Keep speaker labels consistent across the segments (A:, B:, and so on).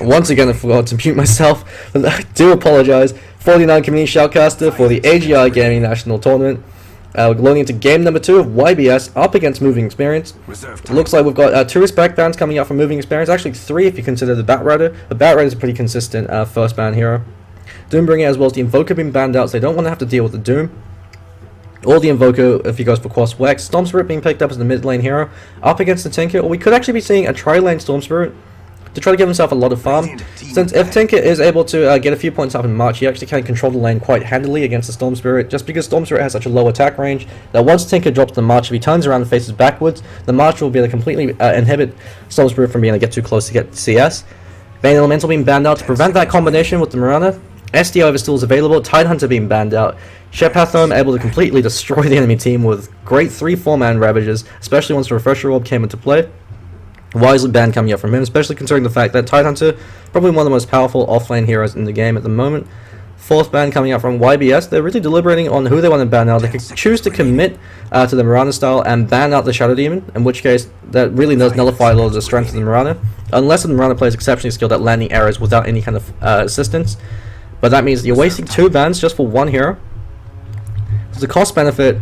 A: Once again, I forgot to mute myself. I do apologize. 49 Community Shoutcaster for the AGI Gaming National Tournament. We're loading into game number 2 of YBS up against Moving Experience. It looks like we've got 2 respect bans coming out from Moving Experience. Actually 3 if you consider the Batrider. The Batrider is a pretty consistent first ban hero. Doombringer as well as the Invoker being banned out, so they don't want to have to deal with the Doom. Or the Invoker if he goes for Cross Wex. Storm Spirit being picked up as the mid lane hero up against the Tinker. Or we could actually be seeing a tri-lane Storm Spirit to try to give himself a lot of farm. Since if Tinker is able to get a few points up in March, he actually can control the lane quite handily against the Storm Spirit, just because Storm Spirit has such a low attack range that once Tinker drops the March, if he turns around and faces backwards, the March will be able to completely inhibit Storm Spirit from being able to get too close to get CS. Bane Elemental being banned out to prevent that combination with the Mirana. SD over still is available, Tidehunter being banned out. Shepathome able to completely destroy the enemy team with great 3-4-man ravages, especially once the Refresher Orb came into play. Wisely ban coming up from him, especially considering the fact that Tidehunter, probably one of the most powerful offlane heroes in the game at the moment. 4th ban coming out from YBS. They're really deliberating on who they want to ban out. They could choose to commit to the Mirana style and ban out the Shadow Demon, in which case that really does nullify a lot of the strength of the Mirana, unless the Mirana player is exceptionally skilled at landing arrows without any kind of assistance. But that means you're wasting 2 bans just for 1 hero. So the cost benefit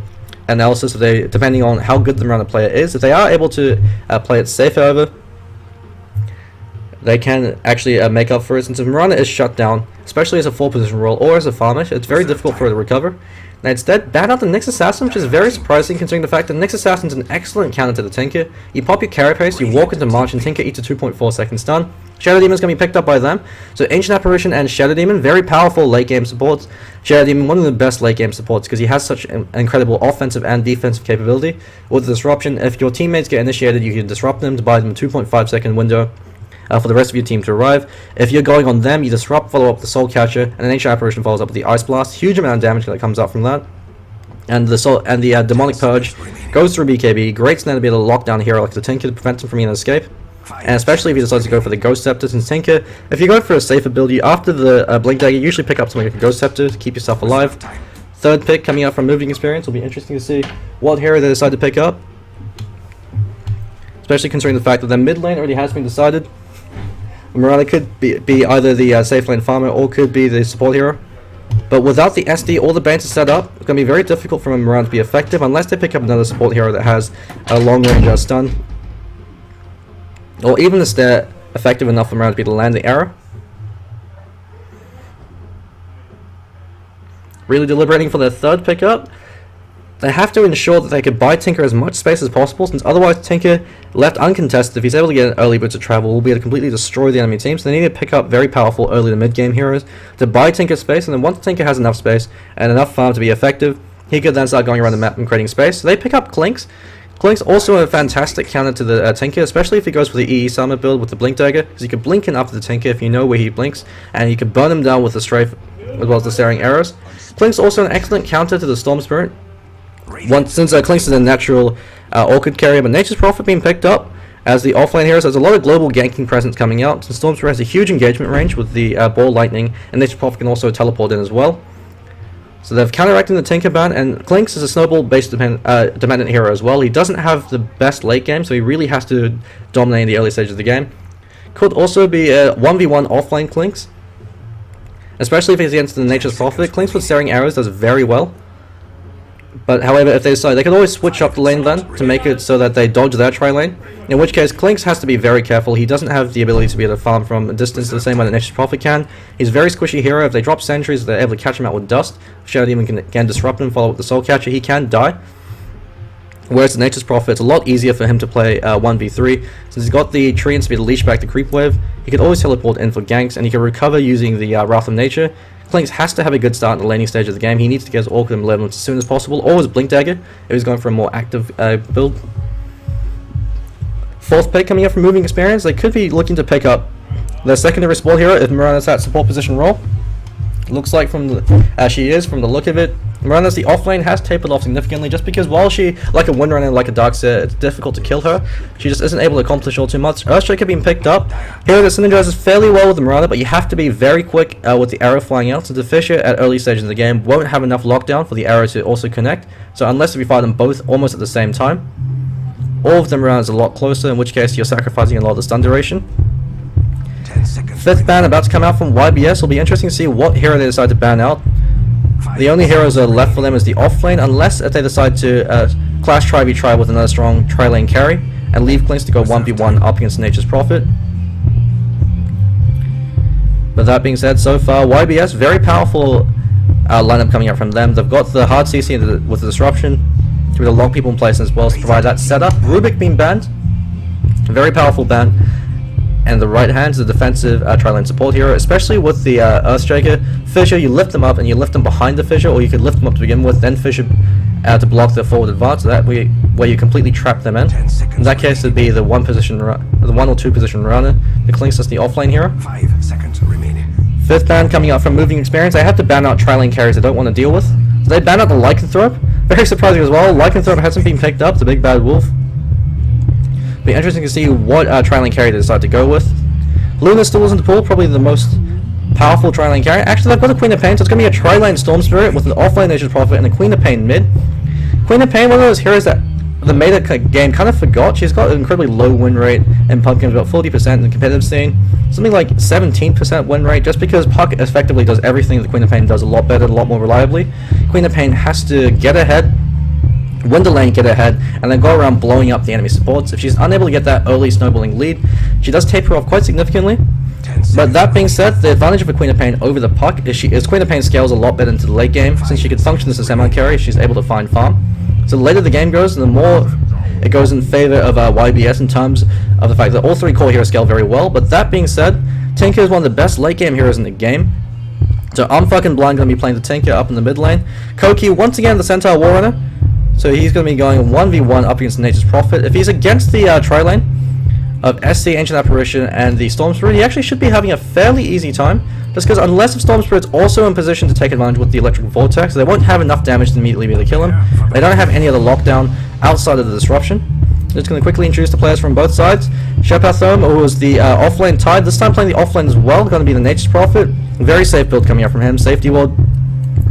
A: analysis, depending on how good the Mirana player is, if they are able to play it safe, however, they can actually make up for it. Since if Mirana is shut down, especially as a 4-position role or as a farmer, it's very difficult for her to recover. Now instead, ban out the Nyx Assassin, which is very surprising considering the fact that Nyx Assassin is an excellent counter to the Tinker. You pop your carry pace, you walk into March, and Tinker eats a 2.4 second stun. Shadow Demon is going to be picked up by them. So Ancient Apparition and Shadow Demon, very powerful late game supports. Shadow Demon, one of the best late game supports because he has such incredible offensive and defensive capability. With the disruption, if your teammates get initiated, you can disrupt them to buy them a 2.5 second window for the rest of your team to arrive. If you're going on them, you disrupt, follow up with the Soul Catcher, and an Ancient Apparition follows up with the Ice Blast. Huge amount of damage that comes out from that. And the Demonic Purge goes through BKB. Great snare to be able to lock down a hero like the Tinker to prevent him from being an escape. And especially if he decides to go for the Ghost Scepter, since Tinker, if you go for a safe ability after the Blink Dagger, you usually pick up something like a Ghost Scepter to keep yourself alive. 3rd pick coming out from Moving Experience. Will be interesting to see what hero they decide to pick up, especially considering the fact that their mid lane already has been decided. Mirana could be either the safe lane farmer or could be the support hero. But without the SD or the Banes set up, it's going to be very difficult for Mirana to be effective unless they pick up another support hero that has a long range stun. Or even if they're effective enough for Mirana to be able to land the arrow. Really deliberating for their 3rd pickup. They have to ensure that they could buy Tinker as much space as possible, since otherwise Tinker, left uncontested, if he's able to get an early bit of travel, will be able to completely destroy the enemy team. So they need to pick up very powerful early to mid game heroes to buy Tinker space, and then once Tinker has enough space and enough farm to be effective, he could then start going around the map and creating space. So they pick up Clinkz. Clinkz also a fantastic counter to the Tinker, especially if he goes for the EE Summer build with the Blink Dagger, because you can blink in after the Tinker if you know where he blinks, and you can burn him down with the Strafe as well as the Staring Arrows. Clinkz also an excellent counter to the Storm Spirit. Since Clinkz is a natural Orchid carrier, but Nature's Prophet being picked up as the offlane hero, so there's a lot of global ganking presence coming out. Since Storm Spirit has a huge engagement range with the Ball Lightning, and Nature's Prophet can also teleport in as well. So they're counteracting the Tinker ban, and Clinkz is a snowball-based dependent hero as well. He doesn't have the best late game, so he really has to dominate in the early stages of the game. Could also be a 1v1 offlane Clinkz, especially if he's against the Nature's Prophet. Clinkz with Staring Arrows does very well. But however, if they decide, they can always switch up the lane then to make it so that they dodge their tri-lane. In which case, Clinkz has to be very careful. He doesn't have the ability to be able to farm from a distance the same way that Nature's Prophet can. He's a very squishy hero. If they drop sentries, they're able to catch him out with dust. Shadow Demon can disrupt him, follow with the Soul Catcher. He can die. Whereas the Nature's Prophet, it's a lot easier for him to play 1v3. Since he's got the tree and speed to leash back the creep wave, he can always teleport in for ganks, and he can recover using the Wrath of Nature. Clinkz has to have a good start in the laning stage of the game. He needs to get his Orchid and level as soon as possible, or his Blink Dagger if he's going for a more active build. 4th pick coming up from Moving Experience. They could be looking to pick up their secondary support hero if Mirana's at support position role. Looks like from the she is from the look of it. Mirana's the offlane has tapered off significantly, just because while she, like a Warrunner and like a Darkseer, it's difficult to kill her. She just isn't able to accomplish all too much. Earthshaker being picked up. Here the synergizes fairly well with the Mirana, but you have to be very quick with the arrow flying out, so the Fisher at early stages of the game won't have enough lockdown for the arrow to also connect. So unless if you fire them both almost at the same time, all of them Mirana is a lot closer, in which case you're sacrificing a lot of the stun duration. Fifth ban about to come out from YBS. Will be interesting to see what hero they decide to ban out. The only heroes that are left for them is the off lane, unless if they decide to clash try with another strong tri-lane carry and leave Clinkz to go 1v1 up against Nature's Prophet. But that being said, so far YBS, very powerful lineup coming out from them. They've got the hard CC with the disruption, with a lot of people in place as well to provide that setup. Rubik being banned, very powerful ban. And the right hand is a defensive tri-lane support hero, especially with the Earthshaker. Fissure, you lift them up and you lift them behind the Fissure, or you could lift them up to begin with, then Fissure to block their forward advance. So that way, where you completely trap them in. In that case, it'd be the one or two position runner. The Clinkz is the offlane hero.
B: 5 seconds remaining.
A: Fifth ban coming out from moving experience. They have to ban out tri-lane carries I don't want to deal with. So they ban out the Lycanthrope. Very surprising as well. Lycanthrope hasn't been picked up. The big bad wolf. Be interesting to see what tri-lane carry they decide to go with. Luna still is in the pool, probably the most powerful tri-lane carry. Actually, they've got a Queen of Pain, so it's going to be a tri-lane Storm Spirit with an offlane Nature's Prophet and a Queen of Pain mid. Queen of Pain, one of those heroes that the meta game kind of forgot. She's got an incredibly low win rate in Puck games, about 40% in the competitive scene. Something like 17% win rate, just because Puck effectively does everything that Queen of Pain does a lot better, a lot more reliably. Queen of Pain has to get ahead, win the lane, get ahead, and then go around blowing up the enemy supports. If she's unable to get that early snowballing lead, she does taper off quite significantly. But that being said, the advantage of a Queen of Pain over the Puck is Queen of Pain scales a lot better into the late game, since she could function as a semi-carry if she's able to find farm. So the later the game goes, the more it goes in favor of YBS in terms of the fact that all three core heroes scale very well. But that being said, Tinker is one of the best late game heroes in the game. So I'm fucking blind going to be playing the Tinker up in the mid lane. Koki, once again, the Centaur Warrunner. So he's going to be going 1v1 up against Nature's Prophet. If he's against the tri-lane of SC, Ancient Apparition, and the Storm Spirit, he actually should be having a fairly easy time. Just because unless if Storm Spirit's also in position to take advantage with the Electric Vortex, they won't have enough damage to immediately be able to kill him. They don't have any other lockdown outside of the disruption. Just going to quickly introduce the players from both sides. Shepathome, who was the offlane Tide, this time playing the offlane as well, going to be the Nature's Prophet. Very safe build coming out from him. Safety ward,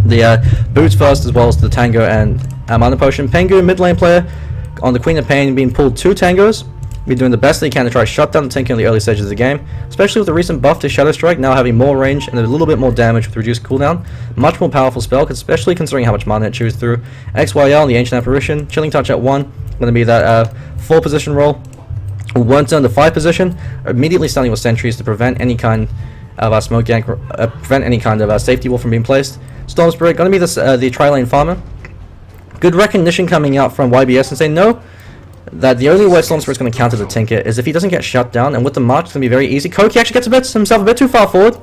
A: the boots first, as well as the Tango and Mana Potion. Pengu, mid lane player, on the Queen of Pain, being pulled 2 Tangos. Be doing the best they can to try to shut down the Tinker in the early stages of the game, especially with the recent buff to Shadow Strike, now having more range and a little bit more damage with reduced cooldown. Much more powerful spell, especially considering how much mana it chews through. XYL and the Ancient Apparition, Chilling Touch at 1, going to be that 4 position roll. Once on the 5 position, immediately standing with sentries to prevent any kind of smoke gank, prevent any kind of safety wall from being placed. Storm Spirit, going to be the tri-lane farmer. Good recognition coming out from YBS and saying no, that the only way Storm Spirit's going to counter the Tinker is if he doesn't get shut down, and with the march it's going to be very easy. Koki actually gets himself a bit too far forward,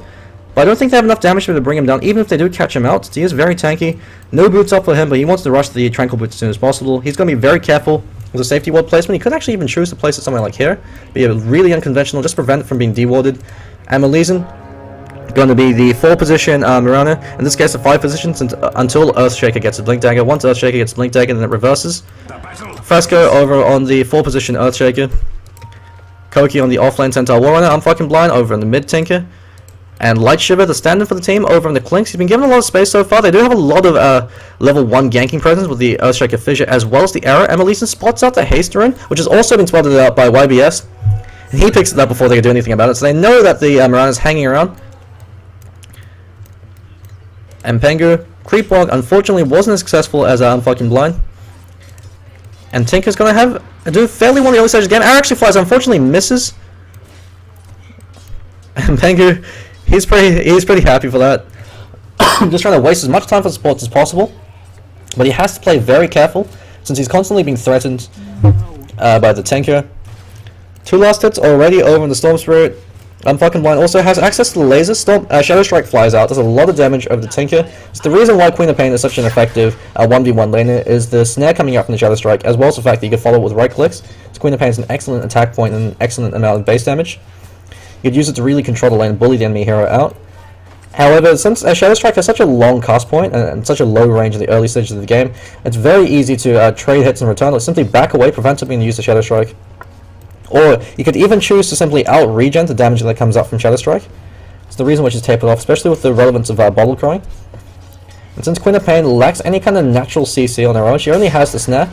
A: but I don't think they have enough damage to bring him down, even if they do catch him out. He is very tanky. No boots up for him, but he wants to rush the Tranquil Boots as soon as possible. He's going to be very careful with the safety ward placement. He could actually even choose to place it somewhere like here, be really unconventional, just prevent it from being dewarded. And Malizen, going to be the 4 position Mirana, in this case a 5 position until Earthshaker gets a Blink Dagger. Once Earthshaker gets Blink Dagger, then it reverses. Fresco over on the 4 position Earthshaker. Koki on the offlane Centaur Warrunner. I'm fucking blind over in the mid Tinker. And Light Shiver, the stand-in for the team, over in the Clinkz. He's been given a lot of space so far. They do have a lot of level 1 ganking presence with the Earthshaker Fissure as well as the Error. And Malizen spots out the Haste Rune, which has also been spotted out by YBS. And he picks it up before they can do anything about it. So they know that the Mirana is hanging around. And Pengu, Creep Walk, unfortunately wasn't as successful as I'm fucking blind. And Tinker's going to do fairly well in the early stages of the game. Arrow actually flies, unfortunately misses. And Pengu, he's pretty happy for that. Just trying to waste as much time for sports as possible. But he has to play very careful, since he's constantly being threatened by the Tinker. 2 last hits already over in the Storm Spirit. I'm fucking blind also has access to the laser. Shadow Strike flies out, does a lot of damage over the Tinker. It's the reason why Queen of Pain is such an effective 1v1 laner, is the snare coming out from the Shadow Strike, as well as the fact that you can follow it with right clicks. So Queen of Pain is an excellent attack point and an excellent amount of base damage. You could use it to really control the lane and bully the enemy hero out. However, since Shadow Strike has such a long cast point and such a low range in the early stages of the game, it's very easy to trade hits in return, or simply back away, prevent him being used to Shadow Strike. Or you could even choose to simply out-regen the damage that comes out from Shadow Strike. It's the reason which is tapered off, especially with the relevance of Bottle Crowing. And since Queen of Pain lacks any kind of natural CC on her own, she only has the snare.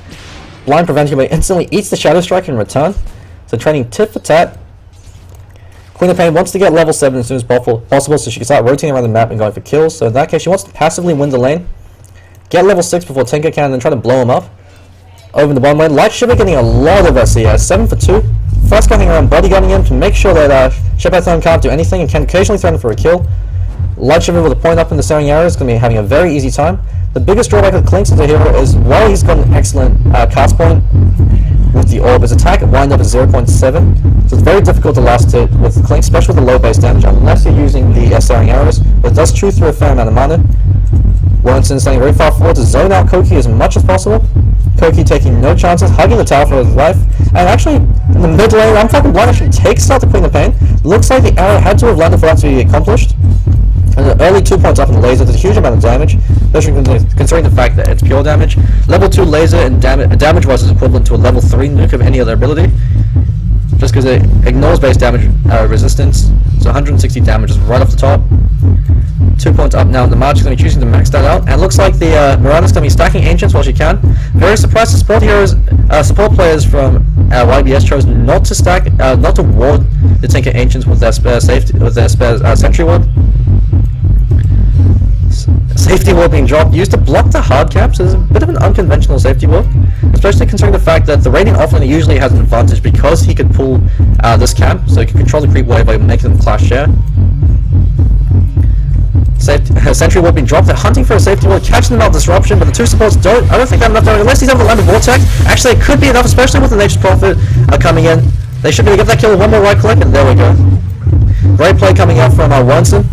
A: Blind preventing her instantly eats the Shadow Strike in return. So trading tit for tat. Queen of Pain wants to get level 7 as soon as possible so she can start rotating around the map and going for kills. So in that case, she wants to passively win the lane, get level 6 before Tinker can, and then try to blow him up. Over in the bottom lane, Light Shiver getting a lot of SC, 7 for 2. First gunning around, body gunning him to make sure that Shepard can't do anything and can occasionally threaten for a kill. Light Shiver with a point up in the staring area is going to be having a very easy time. The biggest drawback of Clinkz as a hero is while he's got an excellent cast point with the orb, his attack wind up at 0.7, so it's very difficult to last hit with Clinkz, especially with the low base damage, unless you're using the staring arrows, but it does chew through a fair amount of mana. Warrunner standing very far forward to zone out Koki as much as possible. Koki taking no chances, hugging the tower for his life, and actually in the mid lane, I'm fucking blind, actually takes out the Queen of Pain. Looks like the arrow had to have landed for that to be accomplished. And the early 2 points up in the laser does a huge amount of damage, especially considering the fact that it's pure damage. Level 2 laser and damage-wise is equivalent to a level 3 nuke of any other ability, just because it ignores base damage resistance. So 160 damage is right off the top. 2 points up now, and the March is going to be choosing to max that out. And it looks like the Mirana is going to be stacking Ancients while she can. Very surprised the support players from YBS chose not to stack, not to ward the Tinker Ancients with their spare Sentry Ward. Safety ward being dropped, used to block the hard caps. Is a bit of an unconventional safety ward, especially considering the fact that the Radiant offlaner usually has an advantage because he could pull this camp, so he can control the creep wave by making them clash share. Sentry ward being dropped. They're hunting for a safety ward, catching them out disruption, but the two supports don't. I don't think they have enough damage unless he's able to land a vortex. Actually, it could be enough, especially with the Nature's Prophet coming in. They should be able to get that kill with one more right click, and there we go. Great play coming out from Warrunner.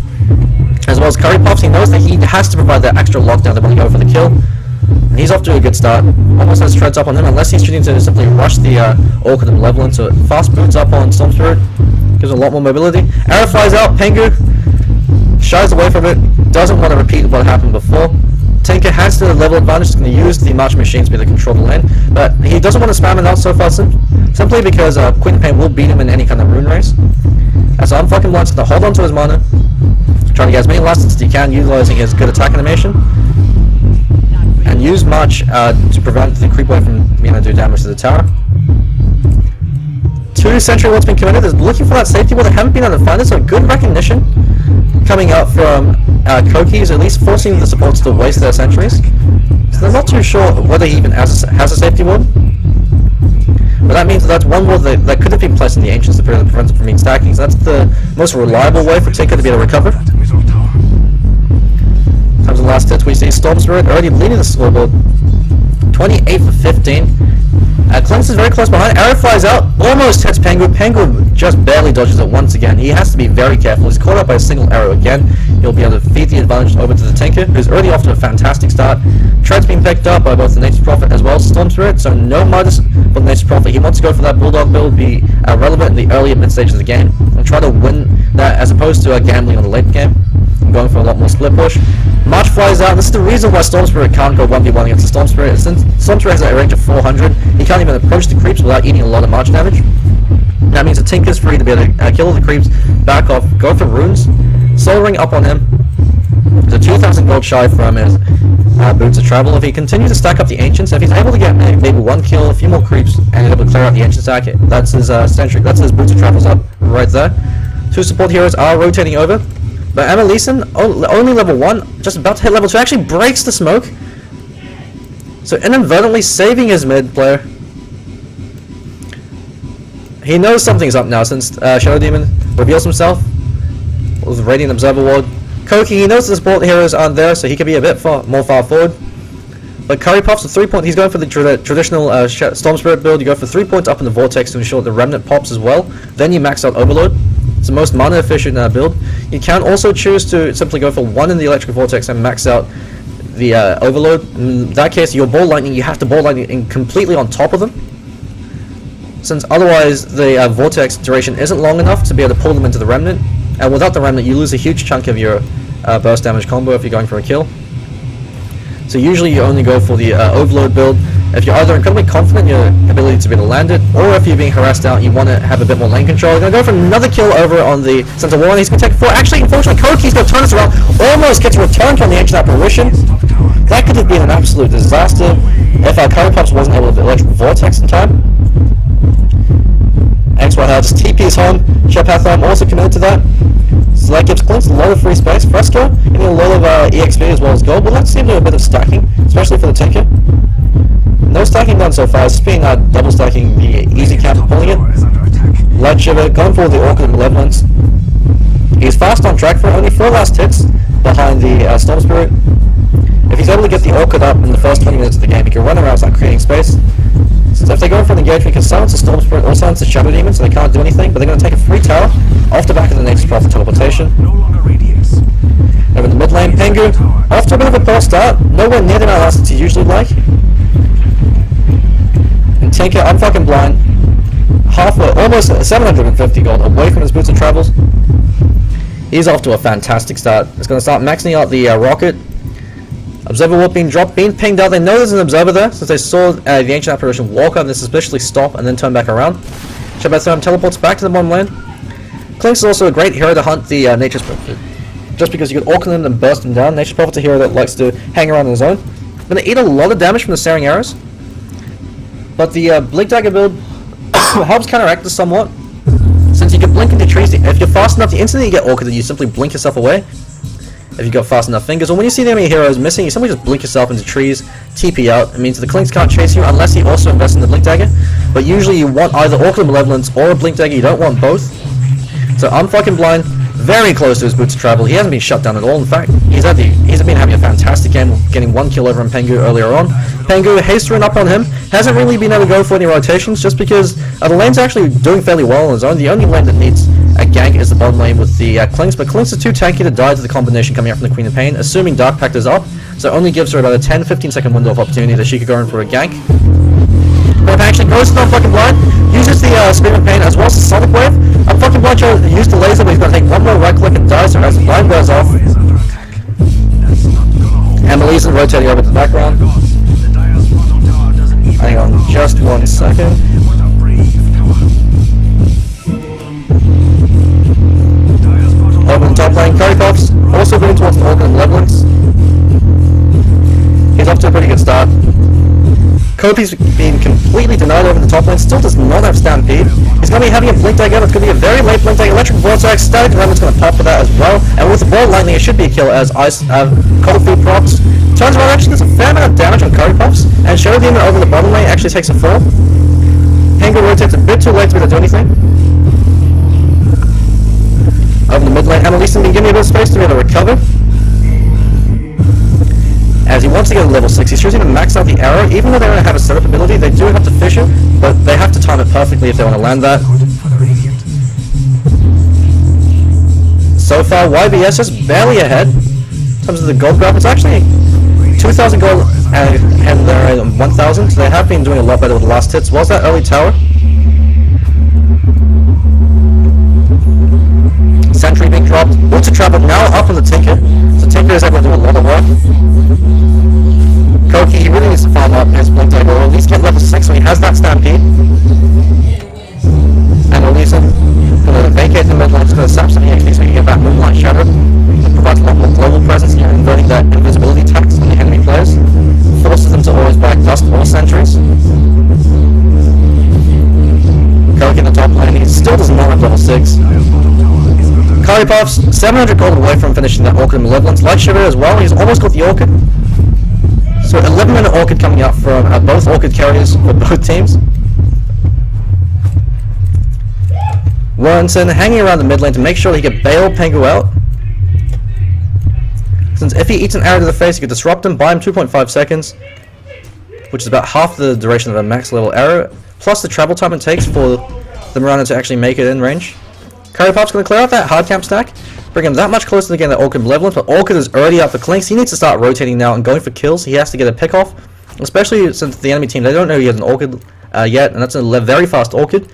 A: As well as Curry Puffs, he knows that he has to provide that extra lockdown to want to go for the kill. And he's off to a good start. Almost has treads up on him, unless he's choosing to simply rush the Orchid and level into it. Fast boots up on Storm Spirit, gives him a lot more mobility. Arrow flies out, Pengu shies away from it, doesn't want to repeat what happened before. Tinker has the level advantage, he's going to use the March Machines to be able to control the lane, but he doesn't want to spam it out so far simply because Queen of Pain will beat him in any kind of rune race. So I'm fucking blind to hold on to his mana, trying to get as many last hits as he can, utilizing his good attack animation, and use March to prevent the creep wave from being able to do damage to the tower. 2 Sentry Wards being committed. They're looking for that safety ward. They haven't been able to find it, so good recognition coming out from Koki is at least forcing the supports to waste their sentries. So they're not too sure whether he even has a safety ward. But that means that's one ward that could have been placed in the Ancients to prevent it from being stacking. So that's the most reliable way for Tinker to be able to recover. Comes the last hit, we see Storm Spirit already leading the scoreboard. 28 for 15. Clinkz is very close behind. Arrow flies out, almost hits Pengu. Pengu just barely dodges it once again. He has to be very careful. He's caught up by a single arrow again. He'll be able to feed the advantage over to the Tinker, who's already off to a fantastic start. Tread's being picked up by both the Nature's Prophet as well as Storm Spirit, so no Midas for the Nature's Prophet. He wants to go for that Bulldog build, be relevant in the early and mid stages of the game, and try to win that as opposed to gambling on the late game. I'm going for a lot more split push. March flies out. This is the reason why Storm Spirit can't go 1v1 against the Storm Spirit. Since Storm Spirit has a range of 400, he can't even approach the creeps without eating a lot of March damage. That means the Tinker's free to be able to kill all the creeps, back off, go for runes, Soul Ring up on him. There's a 2,000 gold shy from his Boots of Travel. If he continues to stack up the Ancients, if he's able to get maybe one kill, a few more creeps, and able to clear out the Ancient stack, that's his Sentry, that's his Boots of Travels up right there. 2 support heroes are rotating over. But Emma Leeson, only level 1, just about to hit level 2, actually breaks the smoke. So inadvertently saving his mid player. He knows something's up now since Shadow Demon reveals himself with Radiant Observer Ward. Koki, he knows the support heroes aren't there, so he can be a bit more far forward. But Curry Puffs with 3 points, he's going for the traditional Storm Spirit build. You go for 3 points up in the Vortex to ensure the Remnant pops as well. Then you max out Overload. It's the most mana efficient build. You can also choose to simply go for 1 in the Electric Vortex and max out the Overload. In that case, your Ball Lightning, you have to Ball Lightning in completely on top of them, since otherwise the Vortex duration isn't long enough to be able to pull them into the Remnant. And without the Remnant, you lose a huge chunk of your burst damage combo if you're going for a kill. So usually you only go for the Overload build if you're either incredibly confident in your ability to be able to land it, or if you're being harassed out and you want to have a bit more lane control. You're going to go for another kill over on the Centaur Warrunner. He's going to take 4. Actually, unfortunately, Koki's going to turn this around. Almost gets returned from the Ancient Apparition. That could have been an absolute disaster if our Curry Pups wasn't able to Electric Vortex in time. XYL just TP's home. Shepatham also committed to that. So that gives Clinkz a lot of free space. Fresco getting a lot of EXP as well as gold. But let's see him do a bit of stacking, especially for the Tinker. No stacking done so far. It's just been double stacking the easy camp and pulling it. Light Shiver going for the Orchid Malevolence. He's fast on track for only 4 last hits behind the Storm Spirit. If he's able to get the Orchid up in the first 20 minutes of the game, he can run around start creating space. So if they go for an engagement, he can silence the Storm Spirit or silence the Shadow Demon, so they can't do anything, but they're going to take a free tower off the back of the Nature's Prophet teleportation. Over in the mid lane, Pengu, off to a bit of a poor start, nowhere near the amount of assets he usually like. And Tinker, I'm fucking blind, almost 750 gold away from his Boots and Travels. He's off to a fantastic start. It's going to start maxing out the rocket. Observer Warp being dropped, being pinged out. They know there's an observer there since they saw the Ancient Apparition walk up and then suspiciously stop and then turn back around. Shepatham teleports back to the bottom lane. Clinkz is also a great hero to hunt the Nature's Prophet. Just because you can Orchid him and burst him down. Nature's Prophet's a hero that likes to hang around on his own. Going to eat a lot of damage from the Searing Arrows. But the Blink Dagger build helps counteract this somewhat. Since you can blink into trees, if you're fast enough, the instant you get Orchid, you simply blink yourself away. If you've got fast enough fingers, or when you see the enemy heroes missing, you simply just blink yourself into trees, TP out. It means the Clinkz can't chase you unless he also invests in the Blink Dagger. But usually you want either Orchid Malevolence or a Blink Dagger, you don't want both. So I'm fucking blind, very close to his Boots of Travel. He hasn't been shut down at all. In fact, he's been having a fantastic game, getting 1 kill over on Pengu earlier on. Pengu hastering up on him, hasn't really been able to go for any rotations just because the lane's actually doing fairly well on his own. The only lane that needs a gank is the bottom lane with the Clinkz, but Clinkz is too tanky to die to the combination coming out from the Queen of Pain, assuming Dark Pact is up, so it only gives her about a 10-15 second window of opportunity that she could go in for a gank. But actually goes to the fucking blind, uses the Scream of Pain as well as the Sonic Wave. I'm fucking blind trying to use the laser, but he's going to take one more right click and die, so as the blind wears off. Emily's rotating over to the background. Hang on just 1 second. Over in the top lane, Currypuffs also moving towards the Orchid Malevolence. He's off to a pretty good start. Kopi's been completely denied over the top lane, still does not have Stampede. He's going to be having a Blink Dagger, it's going to be a very late Blink Dagger. Electric Vortex, Static Revenant's going to pop for that as well. And with the Ball Lightning, it should be a kill as Cold Feet procs. Turns around, actually does a fair amount of damage on Currypuffs, and Shadow Demon over the bottom lane actually takes a fall. Pengu rotates a bit too late to be able to do anything. Over the mid lane, Annalise been giving me a bit of space to be able to recover. As he wants to get to level 6, he's choosing to max out the arrow. Even though they don't have a setup ability, they do have to fish it, but they have to time it perfectly if they want to land that. So far, YBS is barely ahead in terms of the gold graph. It's actually 2,000 gold and they're at 1,000, so they have been doing a lot better with the last hits. Was that early tower? Sentry being dropped. Boots of Travel now up on the Tinker, so Tinker is able to do a lot of work. Koki, he really needs to farm up his Blink Dagger, or at least get level 6 so he has that Stampede. And Elisa going to vacate the mid lane, just going to sap some EXP so he can get that Moonlight Shadow. It provides a lot more global presence here, inverting that invisibility tax on the enemy players. Forces them to always back dust or sentries. Koki in the top lane, he still does not have level 6. Currypuffs, 700 gold away from finishing that Orchid Malevolence. Light Shiver as well, he's almost got the Orchid. So 11-minute Orchid coming out from both Orchid carriers for both teams. Warrunner hanging around the mid lane to make sure he can bail Pengu out. Since if he eats an arrow to the face, he could disrupt him, buy him 2.5 seconds, which is about half the duration of a max level arrow, plus the travel time it takes for the Mirana to actually make it in range. Currypuff's going to clear out that hard camp stack, bring him that much closer to getting that Orchid Malevolence, but Orchid is already up for Clinkz. He needs to start rotating now and going for kills. He has to get a pick off, especially since the enemy team, they don't know he has an Orchid yet, and that's a very fast Orchid.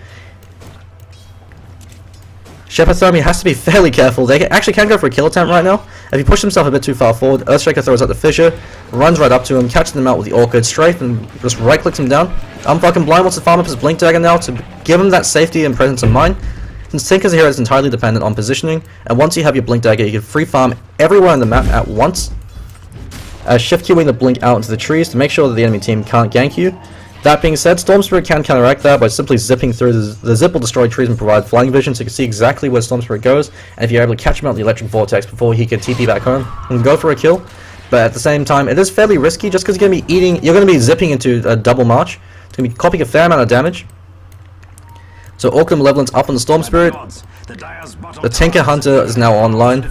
A: Shepatham, he has to be fairly careful. They actually can go for a kill attempt right now. If he pushes himself a bit too far forward, Earthshaker throws out the Fissure, runs right up to him, catches him out with the Orchid, strafe, and just right clicks him down. I'm fucking blind, wants to farm up his Blink Dagger now to give him that safety and presence of mind. Since Tinker's hero is entirely dependent on positioning, and once you have your Blink Dagger, you can free farm everywhere on the map at once. Shift queuing the Blink out into the trees to make sure that the enemy team can't gank you. That being said, Storm Spirit can counteract that by simply zipping through the zip will destroy trees and provide flying vision, so you can see exactly where Storm Spirit goes, and if you're able to catch him out in the electric vortex before he can TP back home, and go for a kill. But at the same time, it is fairly risky just because you're going to be zipping into a double march. It's going to be copying a fair amount of damage. So Orchid Malevolence up on the Storm Spirit. The Tinker Hunter is now online.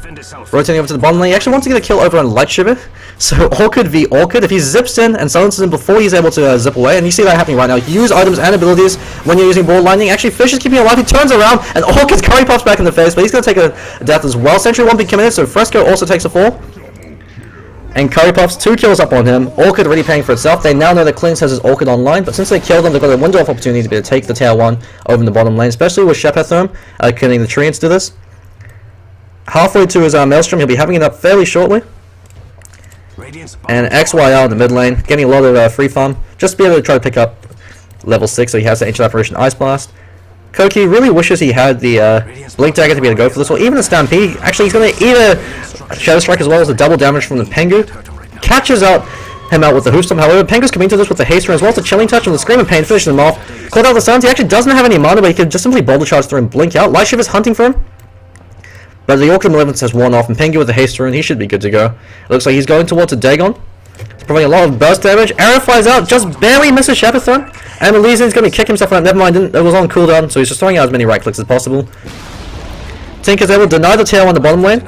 A: Rotating over to the bottom lane. He actually wants to get a kill over on Light Shiver. So Orchid v Orchid. If he zips in and silences him before he's able to zip away, and you see that happening right now. You use items and abilities when you're using Ball Lightning. Actually, Fish is keeping alive. He turns around and Orchid's curry pops back in the face, but he's going to take a death as well. Sentry won't be committed, so Fresco also takes a fall. And Curry Puffs, 2 kills up on him. Orchid already paying for itself. They now know that Clinkz has his Orchid online, but since they killed him, they've got a window of opportunity to be able to take the tier 1 over in the bottom lane, especially with Shepatherm killing the Treants to this. Halfway to his Maelstrom, he'll be having it up fairly shortly. And XYR in the mid lane, getting a lot of free farm, just to be able to try to pick up level 6, so he has the Ancient Apparition Ice Blast. Koki really wishes he had the Blink Dagger to be able to go for this, or even the Stampede. Actually, he's going to eat a Shadow Strike as well as the double damage from the Pengu. Catches him out with the Hoofstomp. However, Pengu's coming to this with the Haster as well as the Chilling Touch and the Scream of Pain, finishing him off. Called out the Silence. He actually doesn't have any mana, but he can just simply Boulder Charge through and blink out. Light Shiver's hunting for him. But the Orchid Malevolence has worn off, and Pengu with the Haster, and he should be good to go. It looks like he's going towards a Dagon. He's providing a lot of burst damage. Arrow flies out, just barely misses Shepatherm. And Elysian's going to kick himself out. Never mind, it was on cooldown, so he's just throwing out as many right clicks as possible. Tinker's able to deny the tier 1 in the bottom lane.